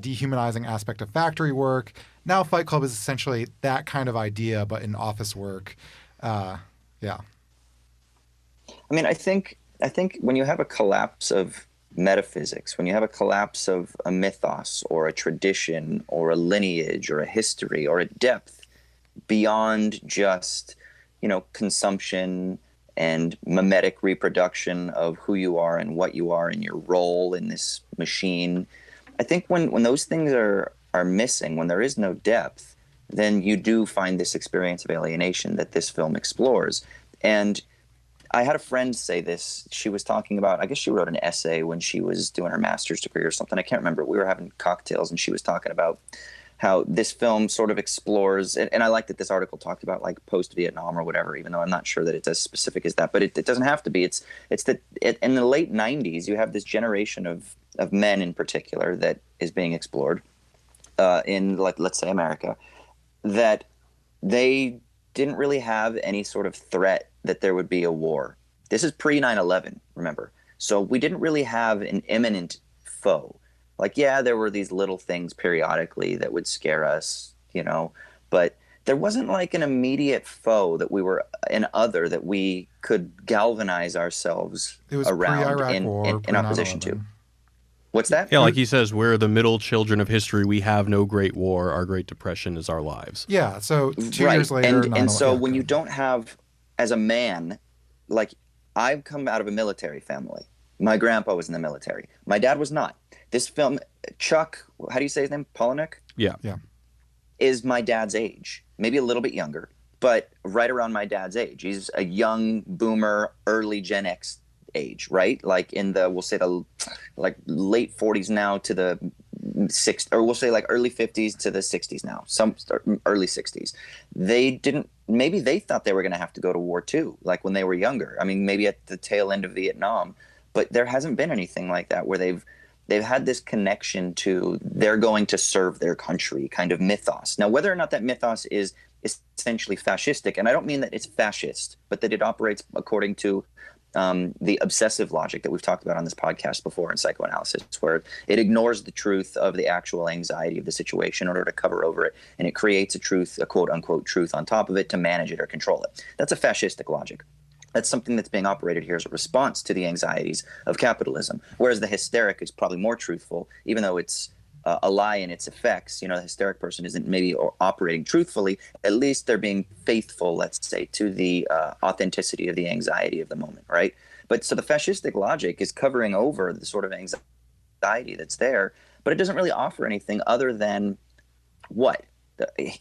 dehumanizing aspect of factory work. Now Fight Club is essentially that kind of idea, but in office work. Yeah. I mean, I think when you have a collapse of metaphysics, when you have a collapse of a mythos or a tradition or a lineage or a history or a depth beyond just, consumption and mimetic reproduction of who you are and what you are and your role in this machine, I think when those things are missing, when there is no depth, then you do find this experience of alienation that this film explores. And I had a friend say this. She was talking about, I guess she wrote an essay when she was doing her master's degree or something. I can't remember. We were having cocktails and she was talking about how this film sort of explores, and I like that this article talked about post-Vietnam or whatever, even though I'm not sure that it's as specific as that, but it doesn't have to be. It's that in the late 90s, you have this generation of men in particular that is being explored in, let's say, America, that they didn't really have any sort of threat that there would be a war. This is pre 9/11, remember. So we didn't really have an imminent foe. There were these little things periodically that would scare us, but there wasn't an immediate foe that we were that we could galvanize ourselves around in opposition to. What's that? Yeah, like he says, we're the middle children of history. We have no great war. Our Great Depression is our lives. Yeah, so 2 years later. And so when you don't have, as a man, I've come out of a military family. My grandpa was in the military. My dad was not. This film, Chuck, how do you say his name? Palahniuk? Yeah. Is my dad's age. Maybe a little bit younger, but right around my dad's age. He's a young boomer, early Gen X age, right? In the, we'll say the late 40s now to the 60s, or we'll say early 50s to the 60s now, some early 60s. Maybe they thought they were going to have to go to war too, when they were younger. I mean, maybe at the tail end of Vietnam, but there hasn't been anything like that where they've had this connection to they're going to serve their country kind of mythos. Now, whether or not that mythos is essentially fascistic, and I don't mean that it's fascist, but that it operates according to the obsessive logic that we've talked about on this podcast before in psychoanalysis, where it ignores the truth of the actual anxiety of the situation in order to cover over it, and it creates a quote-unquote truth on top of it to manage it or control it. That's a fascistic logic. That's something that's being operated here as a response to the anxieties of capitalism, whereas the hysteric is probably more truthful, even though it's a lie in its effects. The hysteric person isn't maybe operating truthfully. At least they're being faithful, let's say, to the authenticity of the anxiety of the moment, right? But so the fascistic logic is covering over the sort of anxiety that's there, but it doesn't really offer anything other than what?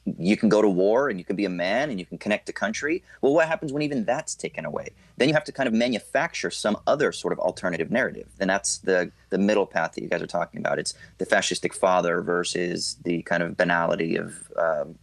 You can go to war and you can be a man and you can connect to country. Well, what happens when even that's taken away? Then you have to kind of manufacture some other sort of alternative narrative. And that's the middle path that you guys are talking about. It's the fascistic father versus the kind of banality of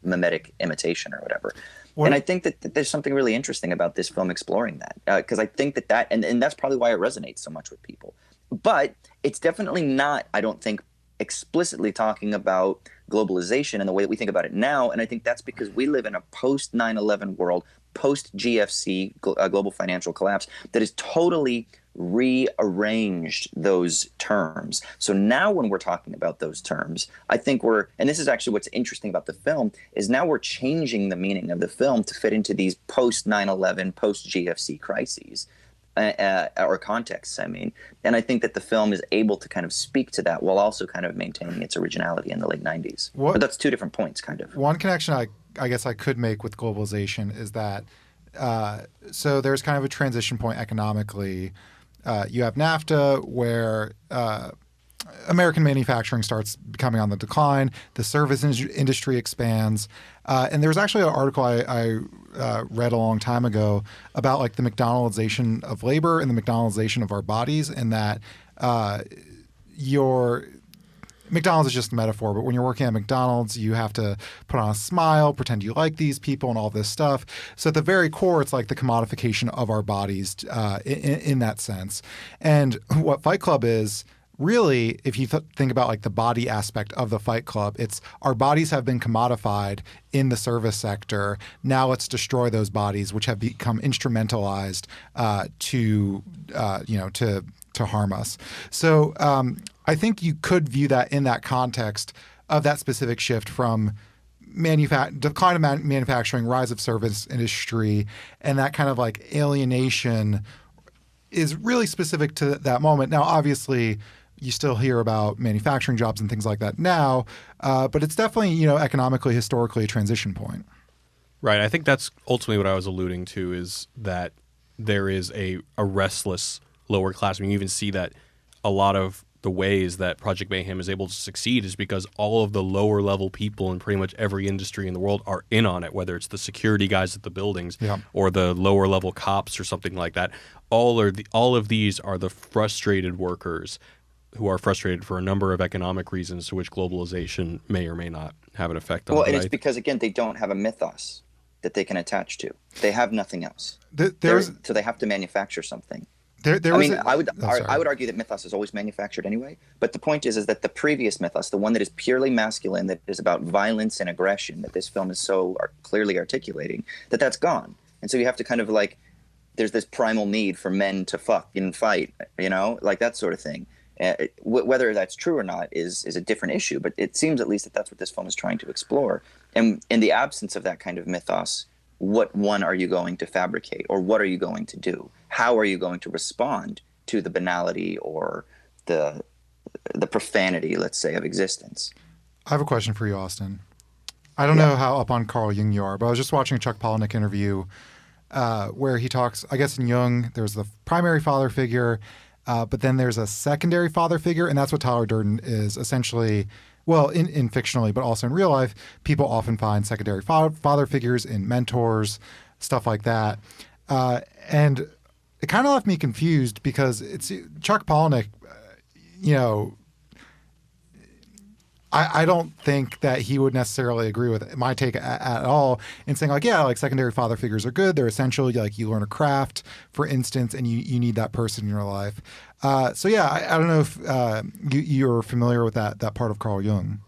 mimetic imitation or whatever. And I think that there's something really interesting about this film exploring that, because I think that and that's probably why it resonates so much with people. But it's definitely not, I don't think, explicitly talking about globalization and the way that we think about it now. And I think that's because we live in a post 9/11 world, post GFC, global financial collapse, that is totally rearranged those terms. So now when we're talking about those terms, I think and this is actually what's interesting about the film, is now we're changing the meaning of the film to fit into these post 9/11, post GFC crises. Or contexts, I mean. And I think that the film is able to kind of speak to that while also kind of maintaining its originality in the late 90s. But that's two different points, kind of. One connection I guess I could make with globalization is that so there's kind of a transition point economically. You have NAFTA, where American manufacturing starts becoming on the decline. The service industry expands. And there was actually an article I read a long time ago about like the McDonaldization of labor and the McDonaldization of our bodies, and that McDonald's is just a metaphor, but when you're working at McDonald's, you have to put on a smile, pretend you like these people and all this stuff. So at the very core, it's like the commodification of our bodies in that sense. And what Fight Club is, really, if you think about like the body aspect of the Fight Club, it's our bodies have been commodified in the service sector. Now let's destroy those bodies, which have become instrumentalized to harm us. So I think you could view that in that context of that specific shift from decline of manufacturing, rise of service industry, and that kind of like alienation is really specific to that moment. Now, obviously, you still hear about manufacturing jobs and things like that now, but it's definitely, economically, historically a transition point. Right. I think that's ultimately what I was alluding to, is that there is a restless lower class. I mean, you even see that a lot of the ways that Project Mayhem is able to succeed is because all of the lower level people in pretty much every industry in the world are in on it, whether it's the security guys at the buildings or the lower level cops or something like that. All of these are the frustrated workers who are frustrated for a number of economic reasons, to which globalization may or may not have an effect on. Well, and it's because, again, they don't have a mythos that they can attach to. They have nothing else. So they have to manufacture something. I would argue that mythos is always manufactured anyway. But the point is that the previous mythos, the one that is purely masculine, that is about violence and aggression, that this film is so clearly articulating, that's gone. And so you have to kind of like, there's this primal need for men to fuck and fight, like that sort of thing. Whether that's true or not is a different issue, but it seems at least that that's what this film is trying to explore. And in the absence of that kind of mythos, what one are you going to fabricate, or what are you going to do? How are you going to respond to the banality or the profanity, let's say, of existence? I have a question for you, Austin. I don't know how up on Carl Jung you are, but I was just watching a Chuck Palahniuk interview where he talks, I guess in Jung, there's the primary father figure, but then there's a secondary father figure, and that's what Tyler Durden is essentially. Well, in fictionally, but also in real life, people often find secondary father figures in mentors, stuff like that. And it kind of left me confused because it's Chuck Palahniuk, I don't think that he would necessarily agree with my take at all in saying like secondary father figures are good. They're essential. Like you learn a craft, for instance, and you need that person in your life. I don't know if you're familiar with that part of Carl Jung.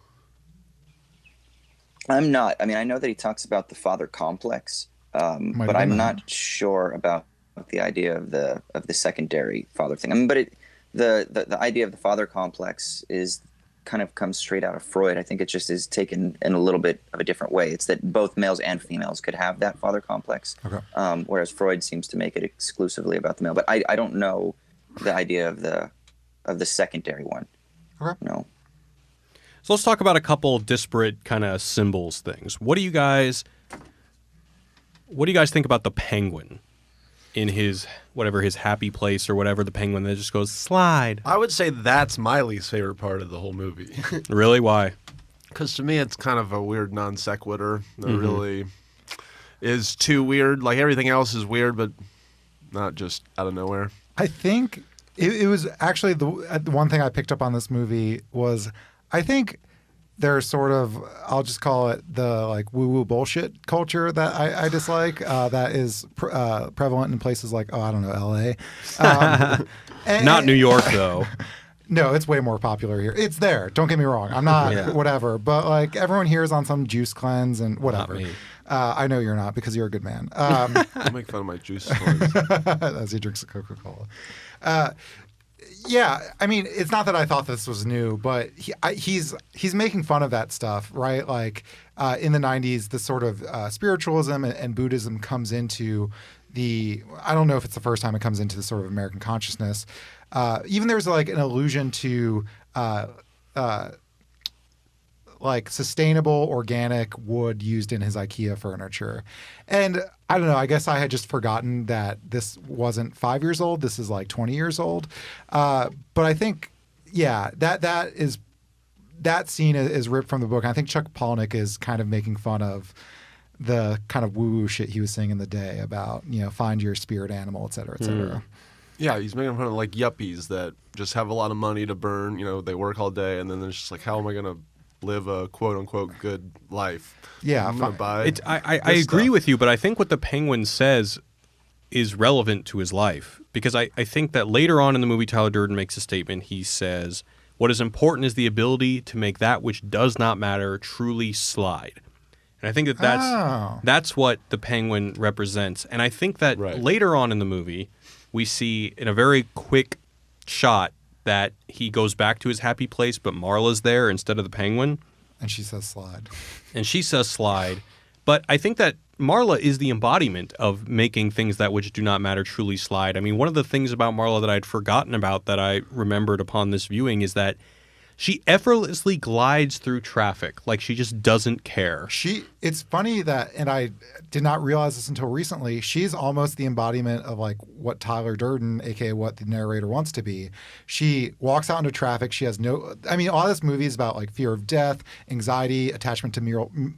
I'm not. I mean, I know that he talks about the father complex, but I'm not sure about the idea of the secondary father thing. I mean, but the idea of the father complex is kind of comes straight out of Freud. I think it just is taken in a little bit of a different way. It's that both males and females could have that father complex, whereas Freud seems to make it exclusively about the male. But I don't know the idea of the secondary one. Okay. No. So let's talk about a couple disparate kind of symbols things. What do you guys think about the penguin in his happy place or whatever, the penguin that just goes slide? I would say that's my least favorite part of the whole movie. Really? Why? Because to me, it's kind of a weird non sequitur that really is too weird. Like everything else is weird, but not just out of nowhere. I think it was actually the one thing I picked up on this movie was I think there's sort of, I'll just call it the like woo-woo bullshit culture that I dislike that is prevalent in places like, I don't know, L.A. Not New York, though. No, it's way more popular here. It's there. Don't get me wrong. I'm not whatever, but like everyone here is on some juice cleanse and whatever. Not me. I know you're not because you're a good man. Don't make fun of my juice cleanse. As he drinks a Coca-Cola. Yeah, I mean, it's not that I thought this was new, but he's making fun of that stuff, right? Like in the 90s, this sort of spiritualism and Buddhism comes into I don't know if it's the first time it comes into the sort of American consciousness. Even there's like an allusion to like sustainable organic wood used in his IKEA furniture. And I don't know, I guess I had just forgotten that this wasn't 5 years old. This is like 20 years old. But I think, yeah, that scene is ripped from the book. I think Chuck Palahniuk is kind of making fun of the kind of woo-woo shit he was saying in the day about, find your spirit animal, et cetera, et cetera. Yeah, he's making fun of like yuppies that just have a lot of money to burn. They work all day, and then it's just like, how am I going to live a quote-unquote good life? Yeah. I'm going to buy I agree with you, but I think what the Penguin says is relevant to his life. Because I think that later on in the movie, Tyler Durden makes a statement. He says, what is important is the ability to make that which does not matter truly slide. And I think that's what the Penguin represents. And I think that later on in the movie, we see in a very quick shot that he goes back to his happy place, but Marla's there instead of the Penguin. And she says slide. And she says slide. But I think that Marla is the embodiment of making things that which do not matter truly slide. I mean, one of the things about Marla that I'd forgotten about that I remembered upon this viewing is that she effortlessly glides through traffic like she just doesn't care. It's funny that, and I did not realize this until recently, she's almost the embodiment of like what Tyler Durden, aka what the narrator wants to be. She walks out into traffic. She has all this movie is about like fear of death, anxiety, attachment to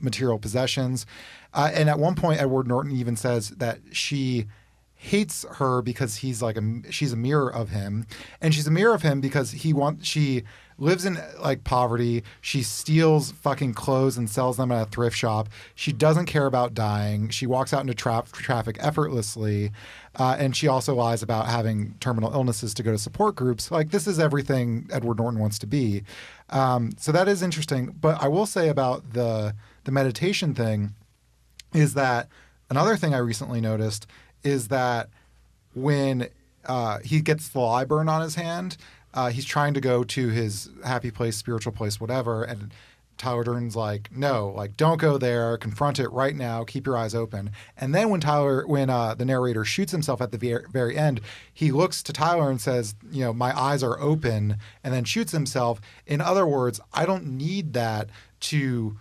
material possessions. And at one point, Edward Norton even says that she hates her because she's a mirror of him, and she's a mirror of him because she lives in like poverty. She steals fucking clothes and sells them at a thrift shop. She doesn't care about dying. She walks out into traffic effortlessly, and she also lies about having terminal illnesses to go to support groups. Like, this is everything Edward Norton wants to be. So that is interesting. But I will say about the meditation thing is that another thing I recently noticed is that when he gets the lie burn on his hand, he's trying to go to his happy place, spiritual place, whatever, and Tyler Durden's like, no, like, don't go there, confront it right now, keep your eyes open. And then when the narrator shoots himself at the very end, he looks to Tyler and says, my eyes are open, and then shoots himself. In other words, I don't need that to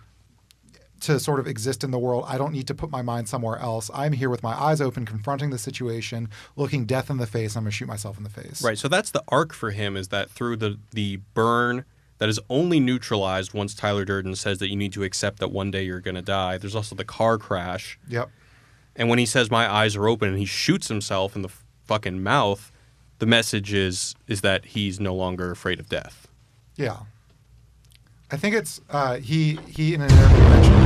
sort of exist in the world. I don't need to put my mind somewhere else. I'm here with my eyes open, confronting the situation, looking death in the face. I'm going to shoot myself in the face. Right. So that's the arc for him, is that through the burn that is only neutralized once Tyler Durden says that you need to accept that one day you're going to die. There's also the car crash. Yep. And when he says my eyes are open and he shoots himself in the fucking mouth, the message is that he's no longer afraid of death. Yeah. I think it's he in an interview mentioned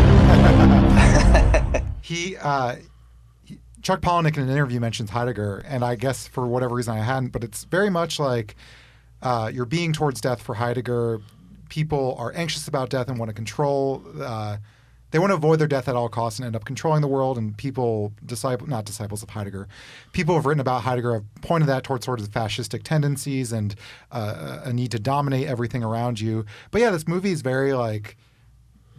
Chuck Palahniuk in an interview mentions Heidegger, and I guess for whatever reason I hadn't, but it's very much like you're being towards death for Heidegger. People are anxious about death and want to control. They want to avoid their death at all costs and end up controlling the world. And people, not disciples of Heidegger, people have written about Heidegger have pointed that towards sort of fascistic tendencies and a need to dominate everything around you. But yeah, this movie is very like,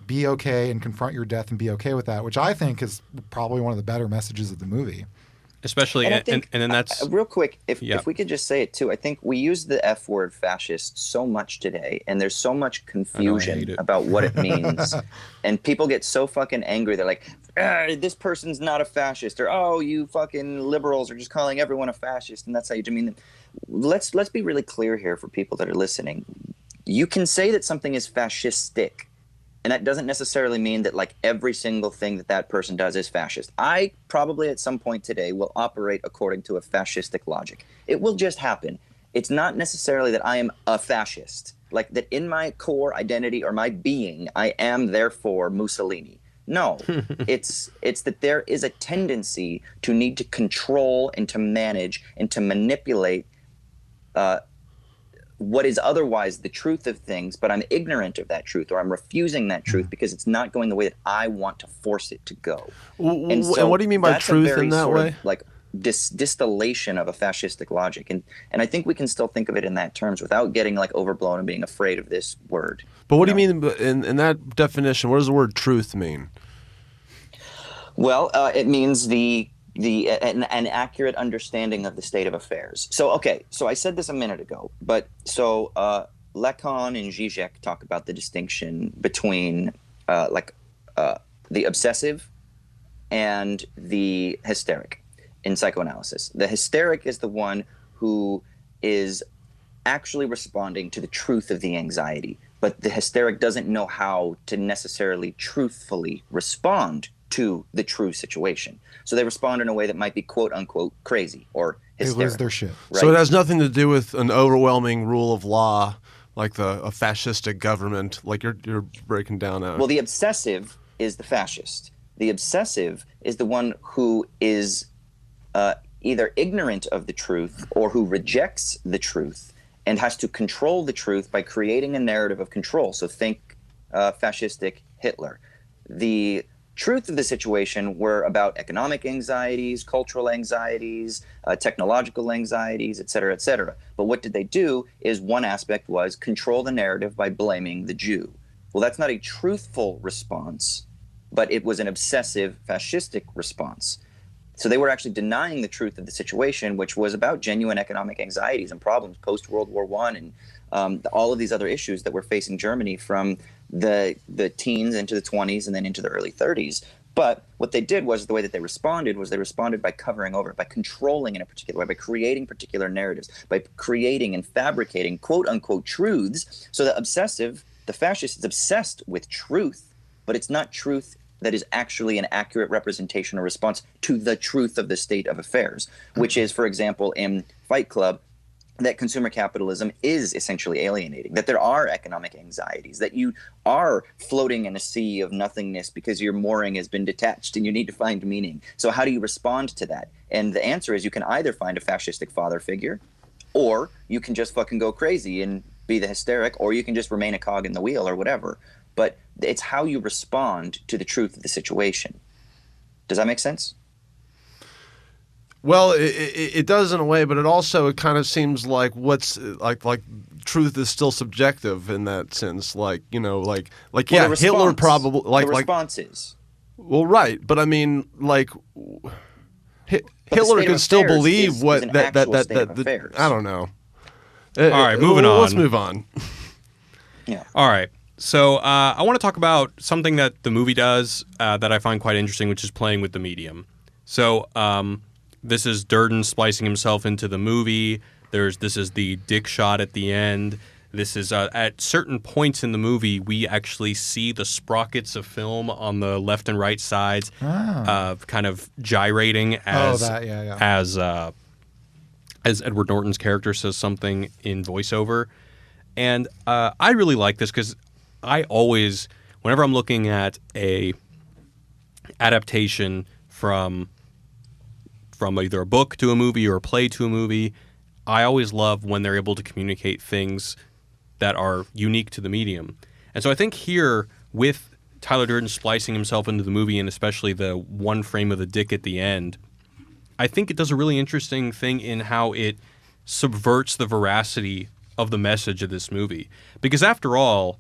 be okay and confront your death and be okay with that, which I think is probably one of the better messages of the movie. Especially, and then that's... real quick, if we could just say it too, I think we use the F word fascist so much today, and there's so much confusion about what it means. And people get so fucking angry. They're like, this person's not a fascist, or, oh, you fucking liberals are just calling everyone a fascist, and that's how you demean them. Let's be really clear here for people that are listening. You can say that something is fascistic, And that doesn't necessarily mean that like every single thing that that person does is fascist. I probably at some point today will operate according to a fascistic logic. It will just happen. It's not necessarily that I am a fascist, like that in my core identity or my being, I am therefore Mussolini. No, it's that there is a tendency to need to control and to manage and to manipulate what is otherwise the truth of things, but I'm ignorant of that truth, or I'm refusing that truth because it's not going the way that I want to force it to go. And what do you mean by truth in that way? Like distillation of a fascistic logic, and I think we can still think of it in that terms without getting like overblown and being afraid of this word. But what do you mean in that definition? What does the word truth mean? Well, it means an accurate understanding of the state of affairs. So, okay, so I said this a minute ago, but so Lacan and Zizek talk about the distinction between the obsessive and the hysteric in psychoanalysis. The hysteric is the one who is actually responding to the truth of the anxiety, but the hysteric doesn't know how to necessarily truthfully respond to the true situation. So they respond in a way that might be quote unquote crazy or hysterical. They lose their shit. Right? So it has nothing to do with an overwhelming rule of law, like a fascistic government, like you're breaking down a... Well, the obsessive is the fascist. The obsessive is the one who is either ignorant of the truth or who rejects the truth and has to control the truth by creating a narrative of control. So think fascistic Hitler. The truth of the situation were about economic anxieties, cultural anxieties, technological anxieties, et cetera, et cetera. But what did they do is one aspect was control the narrative by blaming the Jew. Well, that's not a truthful response, but it was an obsessive fascistic response. So they were actually denying the truth of the situation, which was about genuine economic anxieties and problems post-World War I and all of these other issues that were facing Germany from the teens into the 20s and then into the early 30s. But what they did was the way that they responded by covering over it, by controlling in a particular way, by creating particular narratives, by creating and fabricating quote-unquote truths. So the obsessive, the fascist is obsessed with truth, but it's not truth that is actually an accurate representation or response to the truth of the state of affairs, which is, for example, in Fight Club, that consumer capitalism is essentially alienating, that there are economic anxieties, that you are floating in a sea of nothingness because your mooring has been detached and you need to find meaning. So how do you respond to that? And the answer is you can either find a fascistic father figure, or you can just fucking go crazy and be the hysteric, or you can just remain a cog in the wheel or whatever. But it's how you respond to the truth of the situation. Does that make sense? Well, it does in a way, but it kind of seems like what's like truth is still subjective in that sense. Like, you know, like yeah, Hitler probably the response is. Well, right, but I mean, like Hitler could still believe what that I don't know. All right, moving on. Let's move on. Yeah. All right. So I want to talk about something that the movie does that I find quite interesting, which is playing with the medium. So this is Durden splicing himself into the movie. This is the dick shot at the end. This is at certain points in the movie, we actually see the sprockets of film on the left and right sides kind of gyrating as Edward Norton's character says something in voiceover. And I really like this because I always, whenever I'm looking at a adaptation from either a book to a movie or a play to a movie, I always love when they're able to communicate things that are unique to the medium. And so I think here, with Tyler Durden splicing himself into the movie, and especially the one frame of the dick at the end, I think it does a really interesting thing in how it subverts the veracity of the message of this movie. Because after all,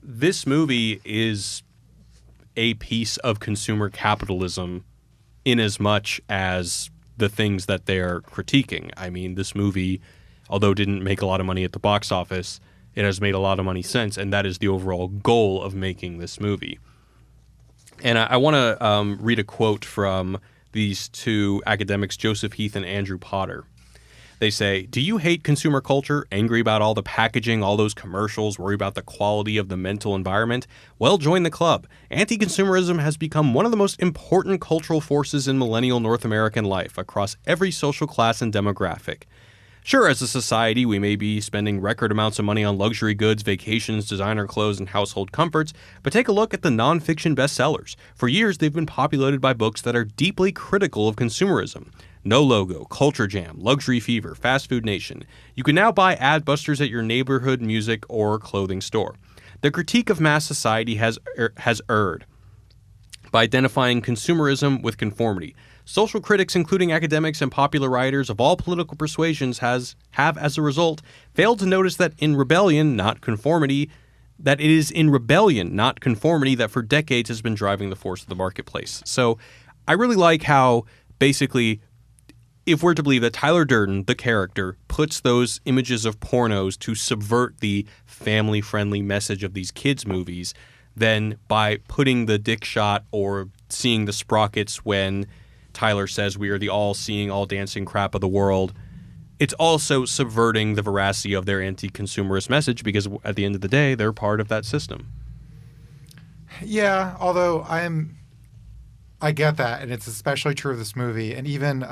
this movie is a piece of consumer capitalism in as much as the things that they're critiquing. I mean, this movie, although it didn't make a lot of money at the box office, it has made a lot of money since, and that is the overall goal of making this movie. And I want to read a quote from these two academics, Joseph Heath and Andrew Potter. They say, do you hate consumer culture, angry about all the packaging, all those commercials, worry about the quality of the mental environment? Well, join the club. Anti-consumerism has become one of the most important cultural forces in millennial North American life across every social class and demographic. Sure, as a society, we may be spending record amounts of money on luxury goods, vacations, designer clothes, and household comforts, but take a look at the nonfiction bestsellers. For years, they've been populated by books that are deeply critical of consumerism. No Logo, Culture Jam, Luxury Fever, Fast Food Nation. You can now buy Adbusters at your neighborhood music or clothing store. The critique of mass society has erred by identifying consumerism with conformity. Social critics, including academics and popular writers of all political persuasions, have, as a result, failed to notice that it is in rebellion, not conformity, that for decades has been driving the force of the marketplace. So I really like how, basically, if we're to believe that Tyler Durden, the character, puts those images of pornos to subvert the family-friendly message of these kids' movies, then by putting the dick shot or seeing the sprockets when Tyler says we are the all-seeing, all-dancing crap of the world, it's also subverting the veracity of their anti-consumerist message because at the end of the day, they're part of that system. Yeah, although I get that, and it's especially true of this movie. And even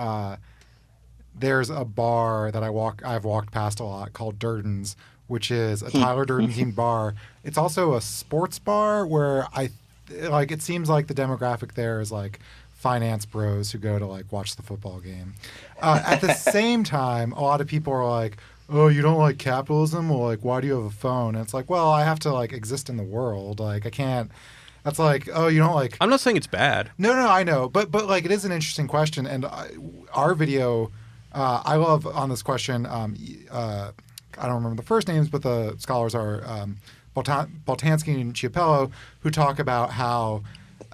there's a bar that I've walked past a lot called Durden's, which is a Tyler Durden themed bar. It's also a sports bar where it seems like the demographic there is like finance bros who go to like watch the football game. At the same time, a lot of people are like, oh, you don't like capitalism? Well, like, why do you have a phone? And it's like, well, I have to like exist in the world. Like, I can't. That's like, oh, you don't like. I'm not saying it's bad. No, I know, but like, it is an interesting question. And our video, I love on this question. I don't remember the first names, but the scholars are Boltanski and Chiapello, who talk about how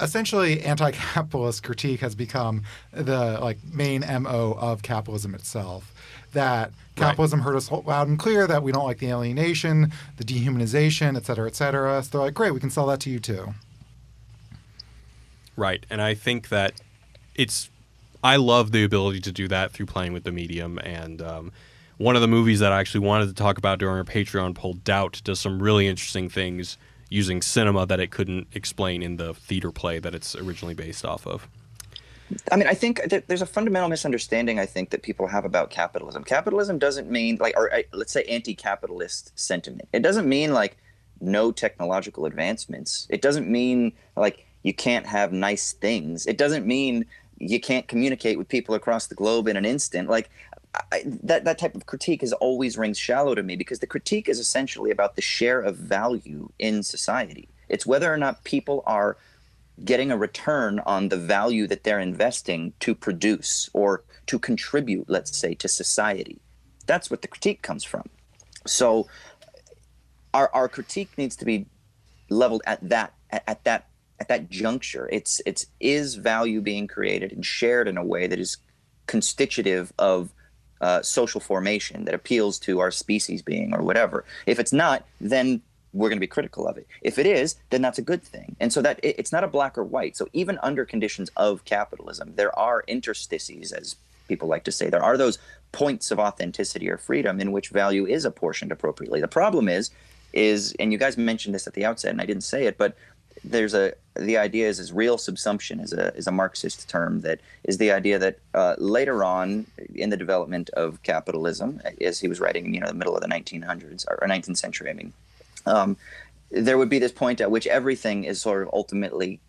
essentially anti-capitalist critique has become the like main MO of capitalism itself. That capitalism hurt us loud and clear, that we don't like the alienation, the dehumanization, et cetera, et cetera. So they're like, great, we can sell that to you too. Right. And I think that I love the ability to do that through playing with the medium. And one of the movies that I actually wanted to talk about during our Patreon poll, Doubt, does some really interesting things using cinema that it couldn't explain in the theater play that it's originally based off of. I mean, I think that there's a fundamental misunderstanding, I think, that people have about capitalism. Capitalism doesn't mean, like, or let's say anti-capitalist sentiment. It doesn't mean, like, no technological advancements. It doesn't mean, like, you can't have nice things. It doesn't mean you can't communicate with people across the globe in an instant. Like, that type of critique has always rings shallow to me, because the critique is essentially about the share of value in society. It's whether or not people are getting a return on the value that they're investing to produce or to contribute, let's say, to society. That's what the critique comes from. So our critique needs to be leveled at that juncture. It's is value being created and shared in a way that is constitutive of social formation, that appeals to our species being or whatever. If it's not, then we're going to be critical of it. If it is, then that's a good thing. And so that it's not a black or white. So even under conditions of capitalism, there are interstices, as people like to say. There are those points of authenticity or freedom in which value is apportioned appropriately. The problem is, and you guys mentioned this at the outset, and I didn't say it, but the idea is real subsumption is a Marxist term that is the idea that later on in the development of capitalism, as he was writing in the middle of the 1900s or 19th century, I mean, there would be this point at which everything is sort of ultimately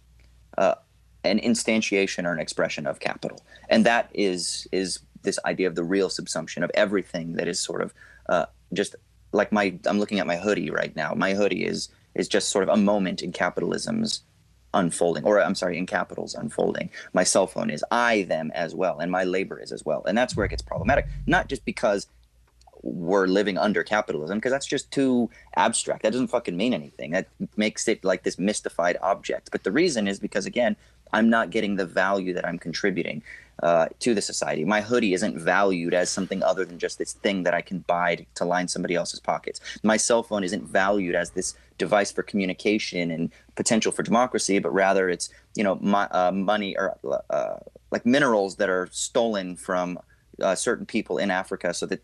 an instantiation or an expression of capital, and that is this idea of the real subsumption of everything that is sort of just like I'm looking at my hoodie right now. My hoodie is just sort of a moment in capitalism's unfolding, or I'm sorry, in capital's unfolding. My cell phone is them as well, and my labor is as well. And that's where it gets problematic, not just because we're living under capitalism, because that's just too abstract. That doesn't fucking mean anything. That makes it like this mystified object. But the reason is because, again, I'm not getting the value that I'm contributing to the society. My hoodie isn't valued as something other than just this thing that I can buy to line somebody else's pockets. My cell phone isn't valued as this device for communication and potential for democracy, but rather it's money or like minerals that are stolen from certain people in Africa so that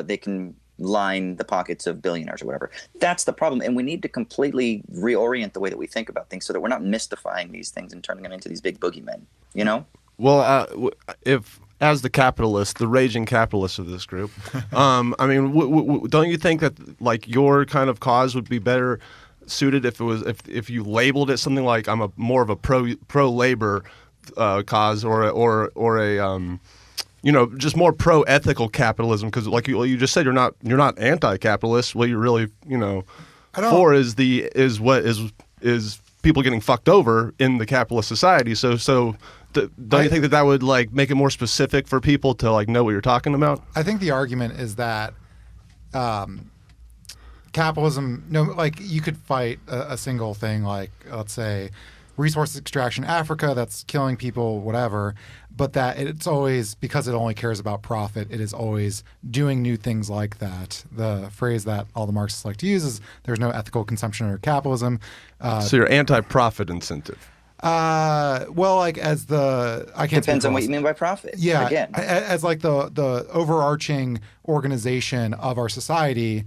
they can line the pockets of billionaires or whatever. That's the problem. And we need to completely reorient the way that we think about things so that we're not mystifying these things and turning them into these big boogeymen, you know? Well, if as the capitalist, the raging capitalist of this group, I mean, don't you think that like your kind of cause would be better suited if it was if you labeled it something like I'm a more of a pro labor cause or a just more pro ethical capitalism, because like you just said, you're not anti-capitalist. What you're really for is people getting fucked over in the capitalist society. So don't you think that would like make it more specific for people to like know what you're talking about? I think the argument is that capitalism, like you could fight a single thing, like let's say resource extraction in Africa that's killing people, whatever, but that it's always, because it only cares about profit, it is always doing new things like that. The phrase that all the Marxists like to use is there's no ethical consumption under capitalism. So you're anti-profit incentive. Well, like I can't. Depends on what you mean by profit. Yeah, again, as like the overarching organization of our society.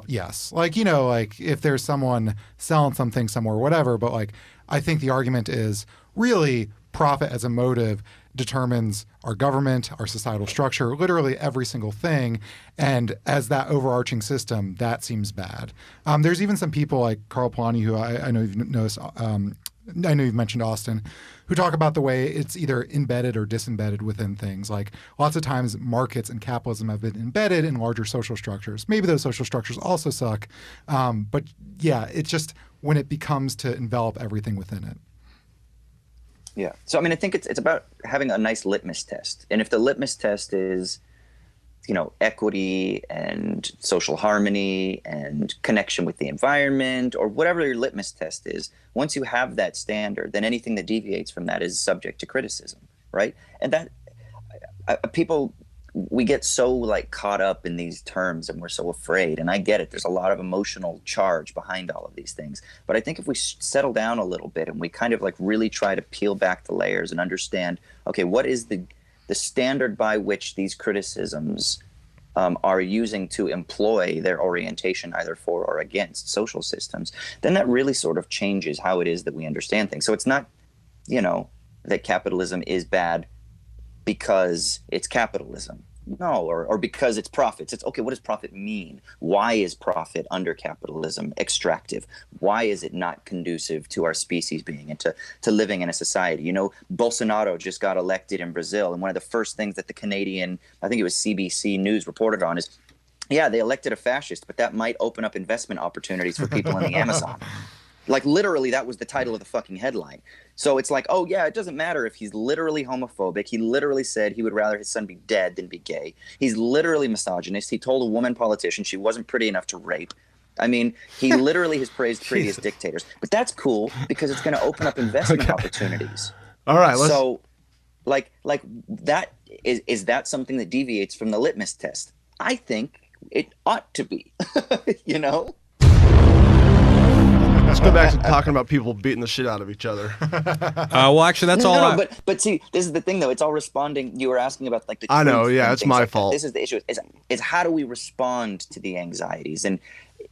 Yes, like like if there's someone selling something somewhere, whatever. But like, I think the argument is really profit as a motive determines our government, our societal structure, literally every single thing. And as that overarching system, that seems bad. There's even some people like Carl Polanyi, who I know you've noticed. I know you've mentioned Austin, who talk about the way it's either embedded or disembedded within things. Like lots of times markets and capitalism have been embedded in larger social structures. Maybe those social structures also suck. But yeah, it's just when it becomes to envelop everything within it. Yeah. So, I mean, I think it's about having a nice litmus test. And if the litmus test is, equity and social harmony and connection with the environment, or whatever your litmus test is, once you have that standard, then anything that deviates from that is subject to criticism, right? And that we get so like caught up in these terms and we're so afraid. And I get it. There's a lot of emotional charge behind all of these things. But I think if we settle down a little bit and we kind of like really try to peel back the layers and understand, okay, what is the standard by which these criticisms are using to employ their orientation either for or against social systems, then that really sort of changes how it is that we understand things. So it's not, that capitalism is bad because it's capitalism. No, or because it's profits. It's okay, what does profit mean? Why is profit under capitalism extractive? Why is it not conducive to our species being and to living in a society? Bolsonaro just got elected in Brazil, and one of the first things that the Canadian, I think it was CBC News, reported on is, yeah, they elected a fascist, but that might open up investment opportunities for people in the Amazon. Like literally, that was the title of the fucking headline. So it's like, oh yeah, it doesn't matter if he's literally homophobic. He literally said he would rather his son be dead than be gay. He's literally misogynist. He told a woman politician she wasn't pretty enough to rape. I mean, he literally has praised previous dictators. But that's cool because it's going to open up investment opportunities. All right. So, like that is that something that deviates from the litmus test? I think it ought to be. Let's go back to talking about people beating the shit out of each other. Well, actually, that's all. But see, this is the thing, though. It's all responding. You were asking about like the. I know. Yeah, it's my like fault. This is the issue. Is how do we respond to the anxieties, and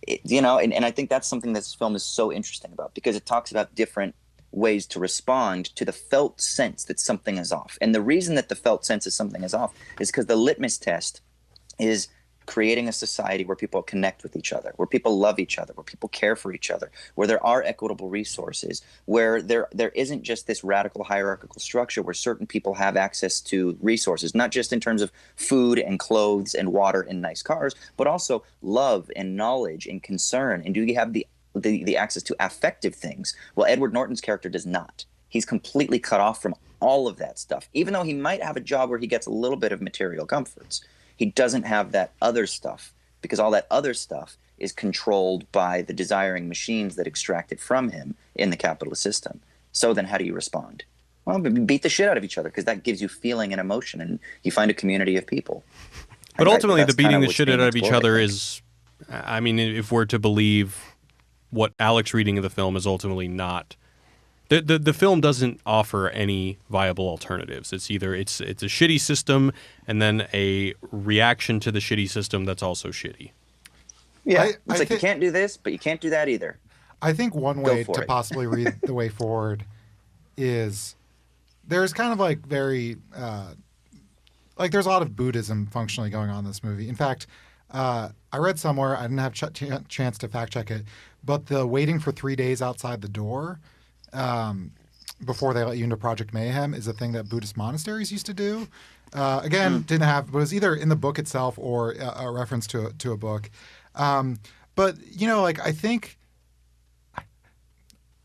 and I think that's something this film is so interesting about, because it talks about different ways to respond to the felt sense that something is off. And the reason that the felt sense is something is off is because the litmus test is creating a society where people connect with each other, where people love each other, where people care for each other, where there are equitable resources, where there isn't just this radical hierarchical structure where certain people have access to resources, not just in terms of food and clothes and water and nice cars, but also love and knowledge and concern. And do you have the access to affective things? Well, Edward Norton's character does not. He's completely cut off from all of that stuff, even though he might have a job where he gets a little bit of material comforts. He doesn't have that other stuff, because all that other stuff is controlled by the desiring machines that extract it from him in the capitalist system. So then how do you respond? Well, beat the shit out of each other, because that gives you feeling and emotion, and you find a community of people. But ultimately, the beating the what's shit being out of each explored, other is, I mean, if we're to believe what Alec's reading of the film, is ultimately not The film doesn't offer any viable alternatives. It's either it's a shitty system and then a reaction to the shitty system that's also shitty. Yeah, it's like you can't do this, but you can't do that either. I think one way to possibly read the way forward is there's kind of like very like there's a lot of Buddhism functionally going on in this movie. In fact, I read somewhere, I didn't have chance to fact check it, but the waiting for 3 days outside the door before they let you into Project Mayhem is a thing that Buddhist monasteries used to do. Again, didn't have, but it was either in the book itself or a reference to a book. But, you know, like, I think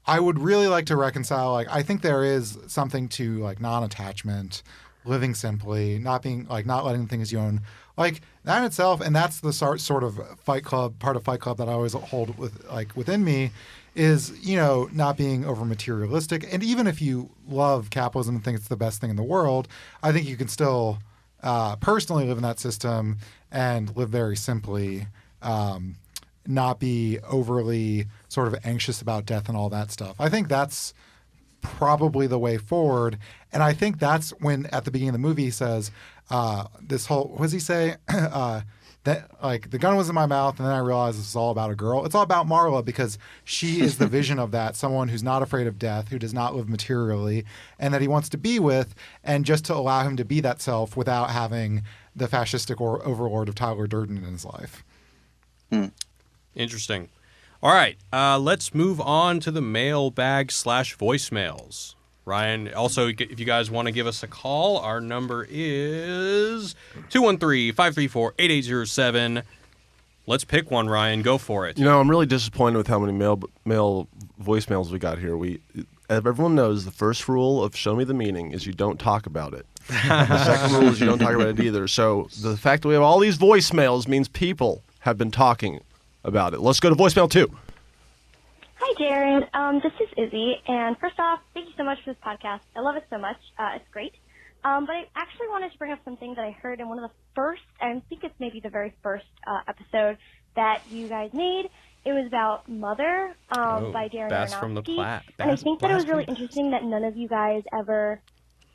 I would really like to reconcile, like, I think there is something to, like, non-attachment, living simply, not being, like, not letting things you own. Like, that in itself, and that's the sort of Fight Club, part of Fight Club that I always hold with, like, within me, is, you know, not being over materialistic. And even if you love capitalism and think it's the best thing in the world, I think you can still personally live in that system and live very simply, not be overly sort of anxious about death and all that stuff. I think that's probably the way forward. And I think that's when, at the beginning of the movie, he says, this whole, what does he say? That, like, the gun was in my mouth, and then I realized this is all about a girl. It's all about Marla because she is the vision of that, someone who's not afraid of death, who does not live materially, and that he wants to be with, and just to allow him to be that self without having the fascistic overlord of Tyler Durden in his life. Interesting. All right, let's move on to the mailbag / voicemails. Ryan, also, if you guys want to give us a call, our number is 213-534-8807. Let's pick one, Ryan. Go for it. You know, I'm really disappointed with how many mail voicemails we got here. Everyone knows the first rule of Show Me the Meaning is you don't talk about it. The second rule is you don't talk about it either. So the fact that we have all these voicemails means people have been talking about it. Let's go to voicemail 2. Hi, Jared. This is Izzy, and first off, thank you so much for this podcast. I love it so much. It's great. But I actually wanted to bring up something that I heard in one of the first, I think it's maybe the very first episode that you guys made. It was about Mother by Darren Aronofsky. And I think that it was really interesting that none of you guys ever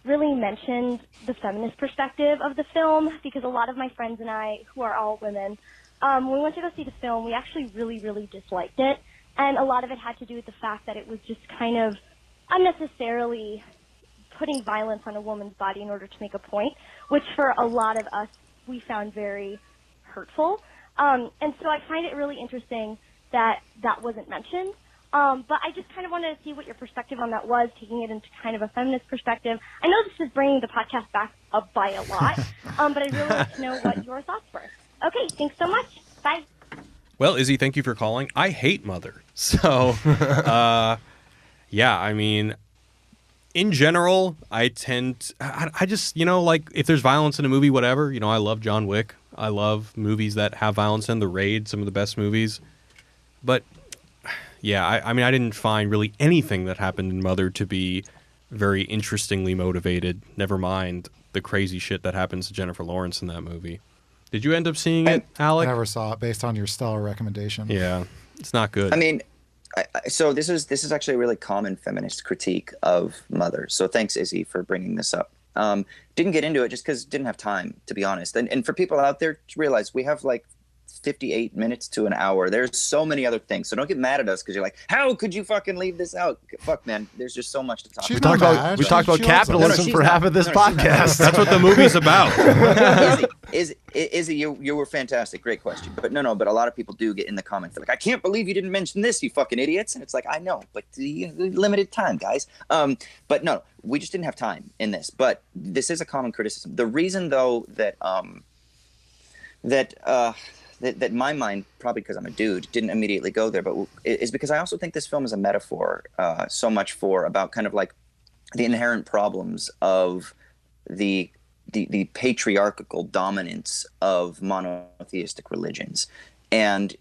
really mentioned the feminist perspective of the film, because a lot of my friends and I, who are all women, when we went to go see the film, we actually really, really disliked it. And a lot of it had to do with the fact that it was just kind of unnecessarily putting violence on a woman's body in order to make a point, which for a lot of us, we found very hurtful. And so I find it really interesting that that wasn't mentioned. But I just kind of wanted to see what your perspective on that was, taking it into kind of a feminist perspective. I know this is bringing the podcast back up by a lot, but I'd really like to know what your thoughts were. Okay, thanks so much. Bye. Well, Izzy, thank you for calling. I hate Mother. So, yeah, I mean, in general, I just, you know, like, if there's violence in a movie, whatever, you know, I love John Wick. I love movies that have violence in. The Raid, some of the best movies. But, yeah, I mean, I didn't find really anything that happened in Mother to be very interestingly motivated. Never mind the crazy shit that happens to Jennifer Lawrence in that movie. Did you end up seeing it, Alec? I never saw it based on your stellar recommendation. Yeah, it's not good. I mean, so this is actually a really common feminist critique of Mother. So thanks, Izzy, for bringing this up. Didn't get into it just because didn't have time, to be honest. And for people out there, realize we have like 58 minutes to an hour. There's so many other things. So don't get mad at us because you're like, how could you fucking leave this out? Fuck, man. There's just so much to talk about. We talked about capitalism for half of this podcast. That's what the movie's about. Izzy, you were fantastic. Great question. But but a lot of people do get in the comments. They're like, I can't believe you didn't mention this, you fucking idiots. And it's like, I know, but limited time, guys. But no, we just didn't have time in this. But this is a common criticism. The reason, though, that my mind, probably because I'm a dude, didn't immediately go there, but is because I also think this film is a metaphor so much about kind of like the inherent problems of the patriarchal dominance of monotheistic religions. And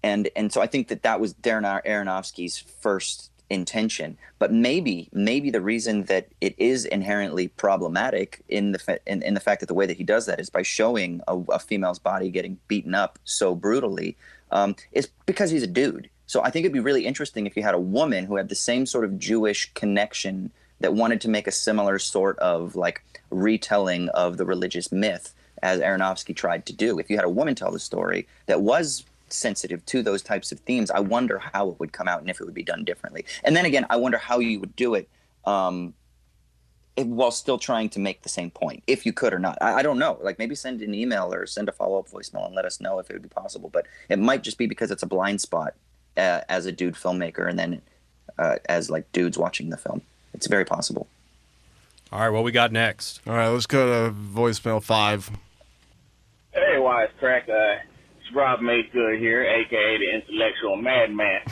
so I think that was Darren Aronofsky's first intention, but maybe the reason that it is inherently problematic in the fact that the way that he does that is by showing a female's body getting beaten up so brutally, is because he's a dude. So I think it'd be really interesting if you had a woman who had the same sort of Jewish connection that wanted to make a similar sort of like retelling of the religious myth as Aronofsky tried to do. If you had a woman tell the story that was sensitive to those types of themes, I wonder how it would come out and if it would be done differently. And then again, I wonder how you would do it while still trying to make the same point, if you could or not. I don't know. Like, maybe send an email or send a follow-up voicemail and let us know if it would be possible. But it might just be because it's a blind spot as a dude filmmaker, and then as like dudes watching the film. It's very possible. All right, what we got next? All right, let's go to voicemail 5. Hey, Wisecrack. It's Rob Makegood here, a.k.a. the Intellectual Madman.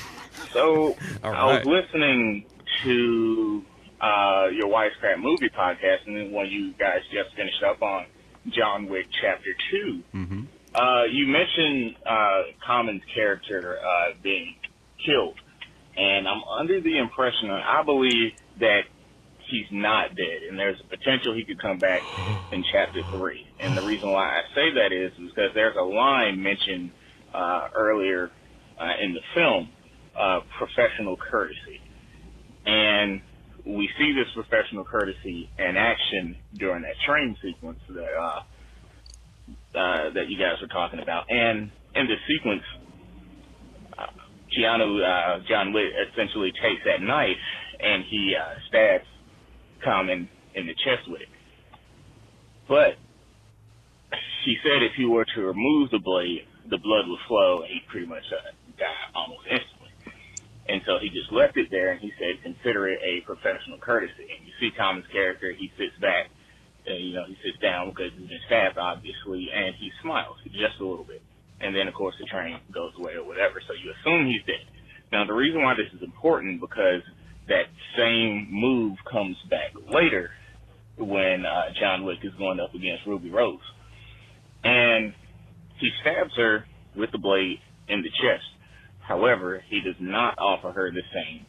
So, All I right. was listening to your Wisecrack movie podcast, and then when you guys just finished up on John Wick Chapter 2, you mentioned Common's character being killed. And I'm under the impression, I believe that he's not dead, and there's a potential he could come back in Chapter 3. And the reason why I say that is because there's a line mentioned earlier in the film, professional courtesy. And we see this professional courtesy in action during that train sequence that you guys were talking about. And in the sequence, John Wick essentially takes that knife and he stabs Common in the chest with it. But he said if he were to remove the blade, the blood would flow and he'd pretty much die almost instantly. And so he just left it there, and he said, consider it a professional courtesy. And you see Common's character, he sits back, and, he sits down because he's been stabbed, obviously, and he smiles just a little bit. And then, of course, the train goes away or whatever, so you assume he's dead. Now, the reason why this is important, because that same move comes back later when John Wick is going up against Ruby Rose. And he stabs her with the blade in the chest. However, he does not offer her the same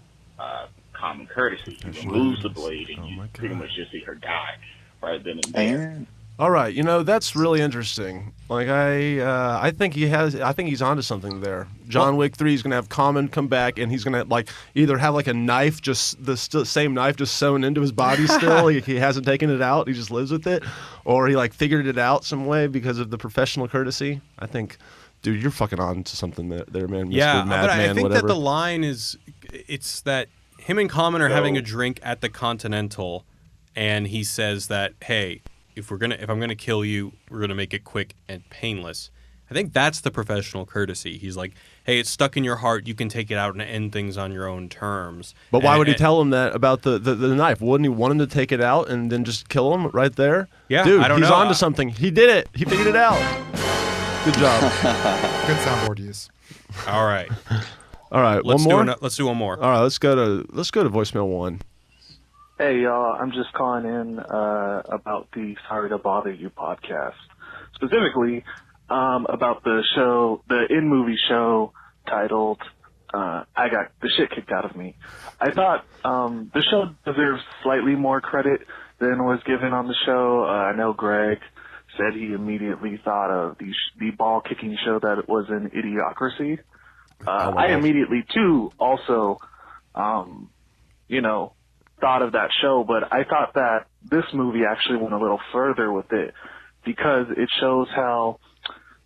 common courtesy. He removes the blade, and you pretty much just see her die right then and there. All right, that's really interesting. Like I think he's onto something there. John Wick 3 is gonna have Common come back, and he's gonna like either have like a knife, just the same knife just sewn into his body still. He hasn't taken it out. He just lives with it, or he like figured it out some way because of the professional courtesy. I think, dude, you're fucking on to something there, man. Yeah, Mr. but I Madman, think whatever. that the line is, it's that him and Common are having a drink at the Continental, and he says that, hey, if I'm gonna kill you, we're gonna make it quick and painless. I think that's the professional courtesy. He's like, hey, it's stuck in your heart. You can take it out and end things on your own terms. But why would he tell him that about the knife? Wouldn't he want him to take it out and then just kill him right there? Yeah, dude, I don't he's know. onto something. He did it. He figured it out. Good job. Good soundboard use. All right, All right, let's one more. let's do one more. All right, let's go to voicemail 1. Hey, y'all. I'm just calling in about the Sorry to Bother You podcast. Specifically, about the show, the in-movie show titled I Got the Shit Kicked Out of Me. I thought the show deserves slightly more credit than was given on the show. I know Greg said he immediately thought of the ball-kicking show that was an Idiocracy. I immediately, too, also, thought of that show, but I thought that this movie actually went a little further with it because it shows how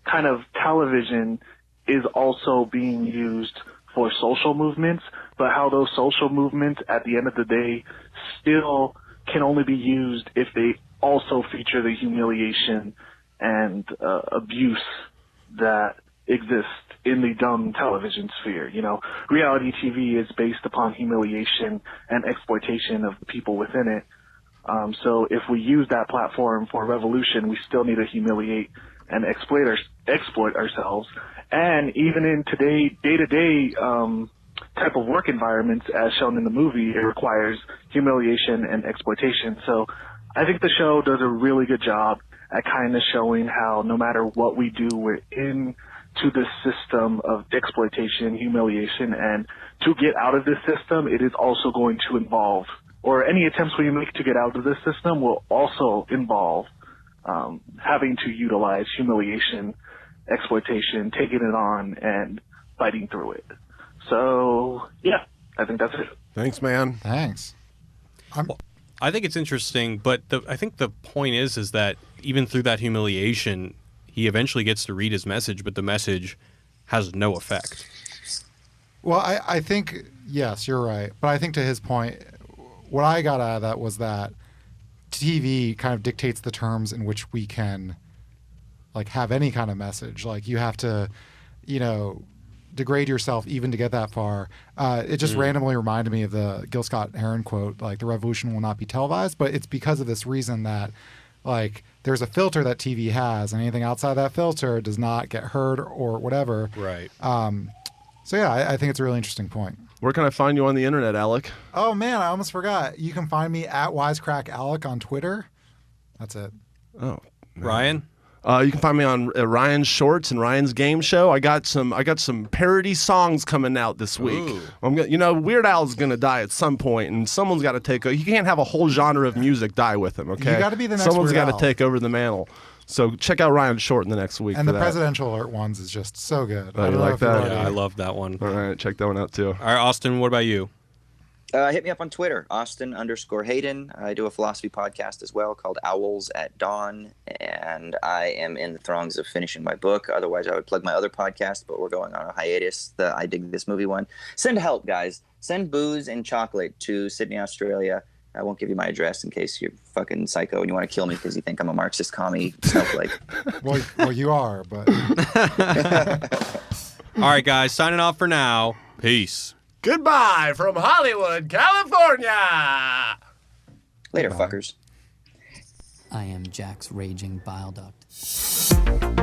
kind of television is also being used for social movements, but how those social movements at the end of the day still can only be used if they also feature the humiliation and abuse that exists in the dumb television sphere. Reality TV is based upon humiliation and exploitation of the people within it. So if we use that platform for revolution, we still need to humiliate and exploit ourselves. And even in today, day-to-day type of work environments, as shown in the movie, it requires humiliation and exploitation. So I think the show does a really good job at kind of showing how no matter what we do, we're into this system of exploitation, humiliation, and to get out of this system, it is also going to involve, or any attempts we make to get out of this system will also involve having to utilize humiliation, exploitation, taking it on, and fighting through it. So, yeah, I think that's it. Thanks, man. Thanks. I think it's interesting, but I think the point is that even through that humiliation, he eventually gets to read his message, but the message has no effect. Well, I think, yes, you're right. But I think to his point, what I got out of that was that TV kind of dictates the terms in which we can, like, have any kind of message. Like, you have to, degrade yourself even to get that far. It just randomly reminded me of the Gil Scott-Heron quote, like, the revolution will not be televised, but it's because of this reason that, like, there's a filter that TV has, and anything outside that filter does not get heard or whatever. Right. So, yeah, I think it's a really interesting point. Where can I find you on the internet, Alec? Oh, man, I almost forgot. You can find me at Wisecrack Alec on Twitter. That's it. Oh, man. Ryan? You can find me on Ryan's Shorts and Ryan's Game Show. I got some parody songs coming out this week. Ooh. Weird Al's gonna die at some point, and someone's got to take. You can't have a whole genre of music die with him. Okay, You gotta be the next Someone's Weird got Al. to take over the mantle. So check out Ryan's Short in the next week. And for the that. presidential alert ones is just so good. Oh, I you don't know like if that? already- Yeah, I love that one. All right, check that one out too. All right, Austin, what about you? Hit me up on Twitter, Austin_Hayden. I do a philosophy podcast as well called Owls at Dawn, and I am in the throngs of finishing my book. Otherwise, I would plug my other podcast, but we're going on a hiatus, the I Dig This Movie one. Send help, guys. Send booze and chocolate to Sydney, Australia. I won't give you my address in case you're fucking psycho and you want to kill me because you think I'm a Marxist commie snowflake. Well, you are, but All right, guys, signing off for now. Peace. Goodbye from Hollywood, California. Later, fuckers. I am Jack's raging bile duct.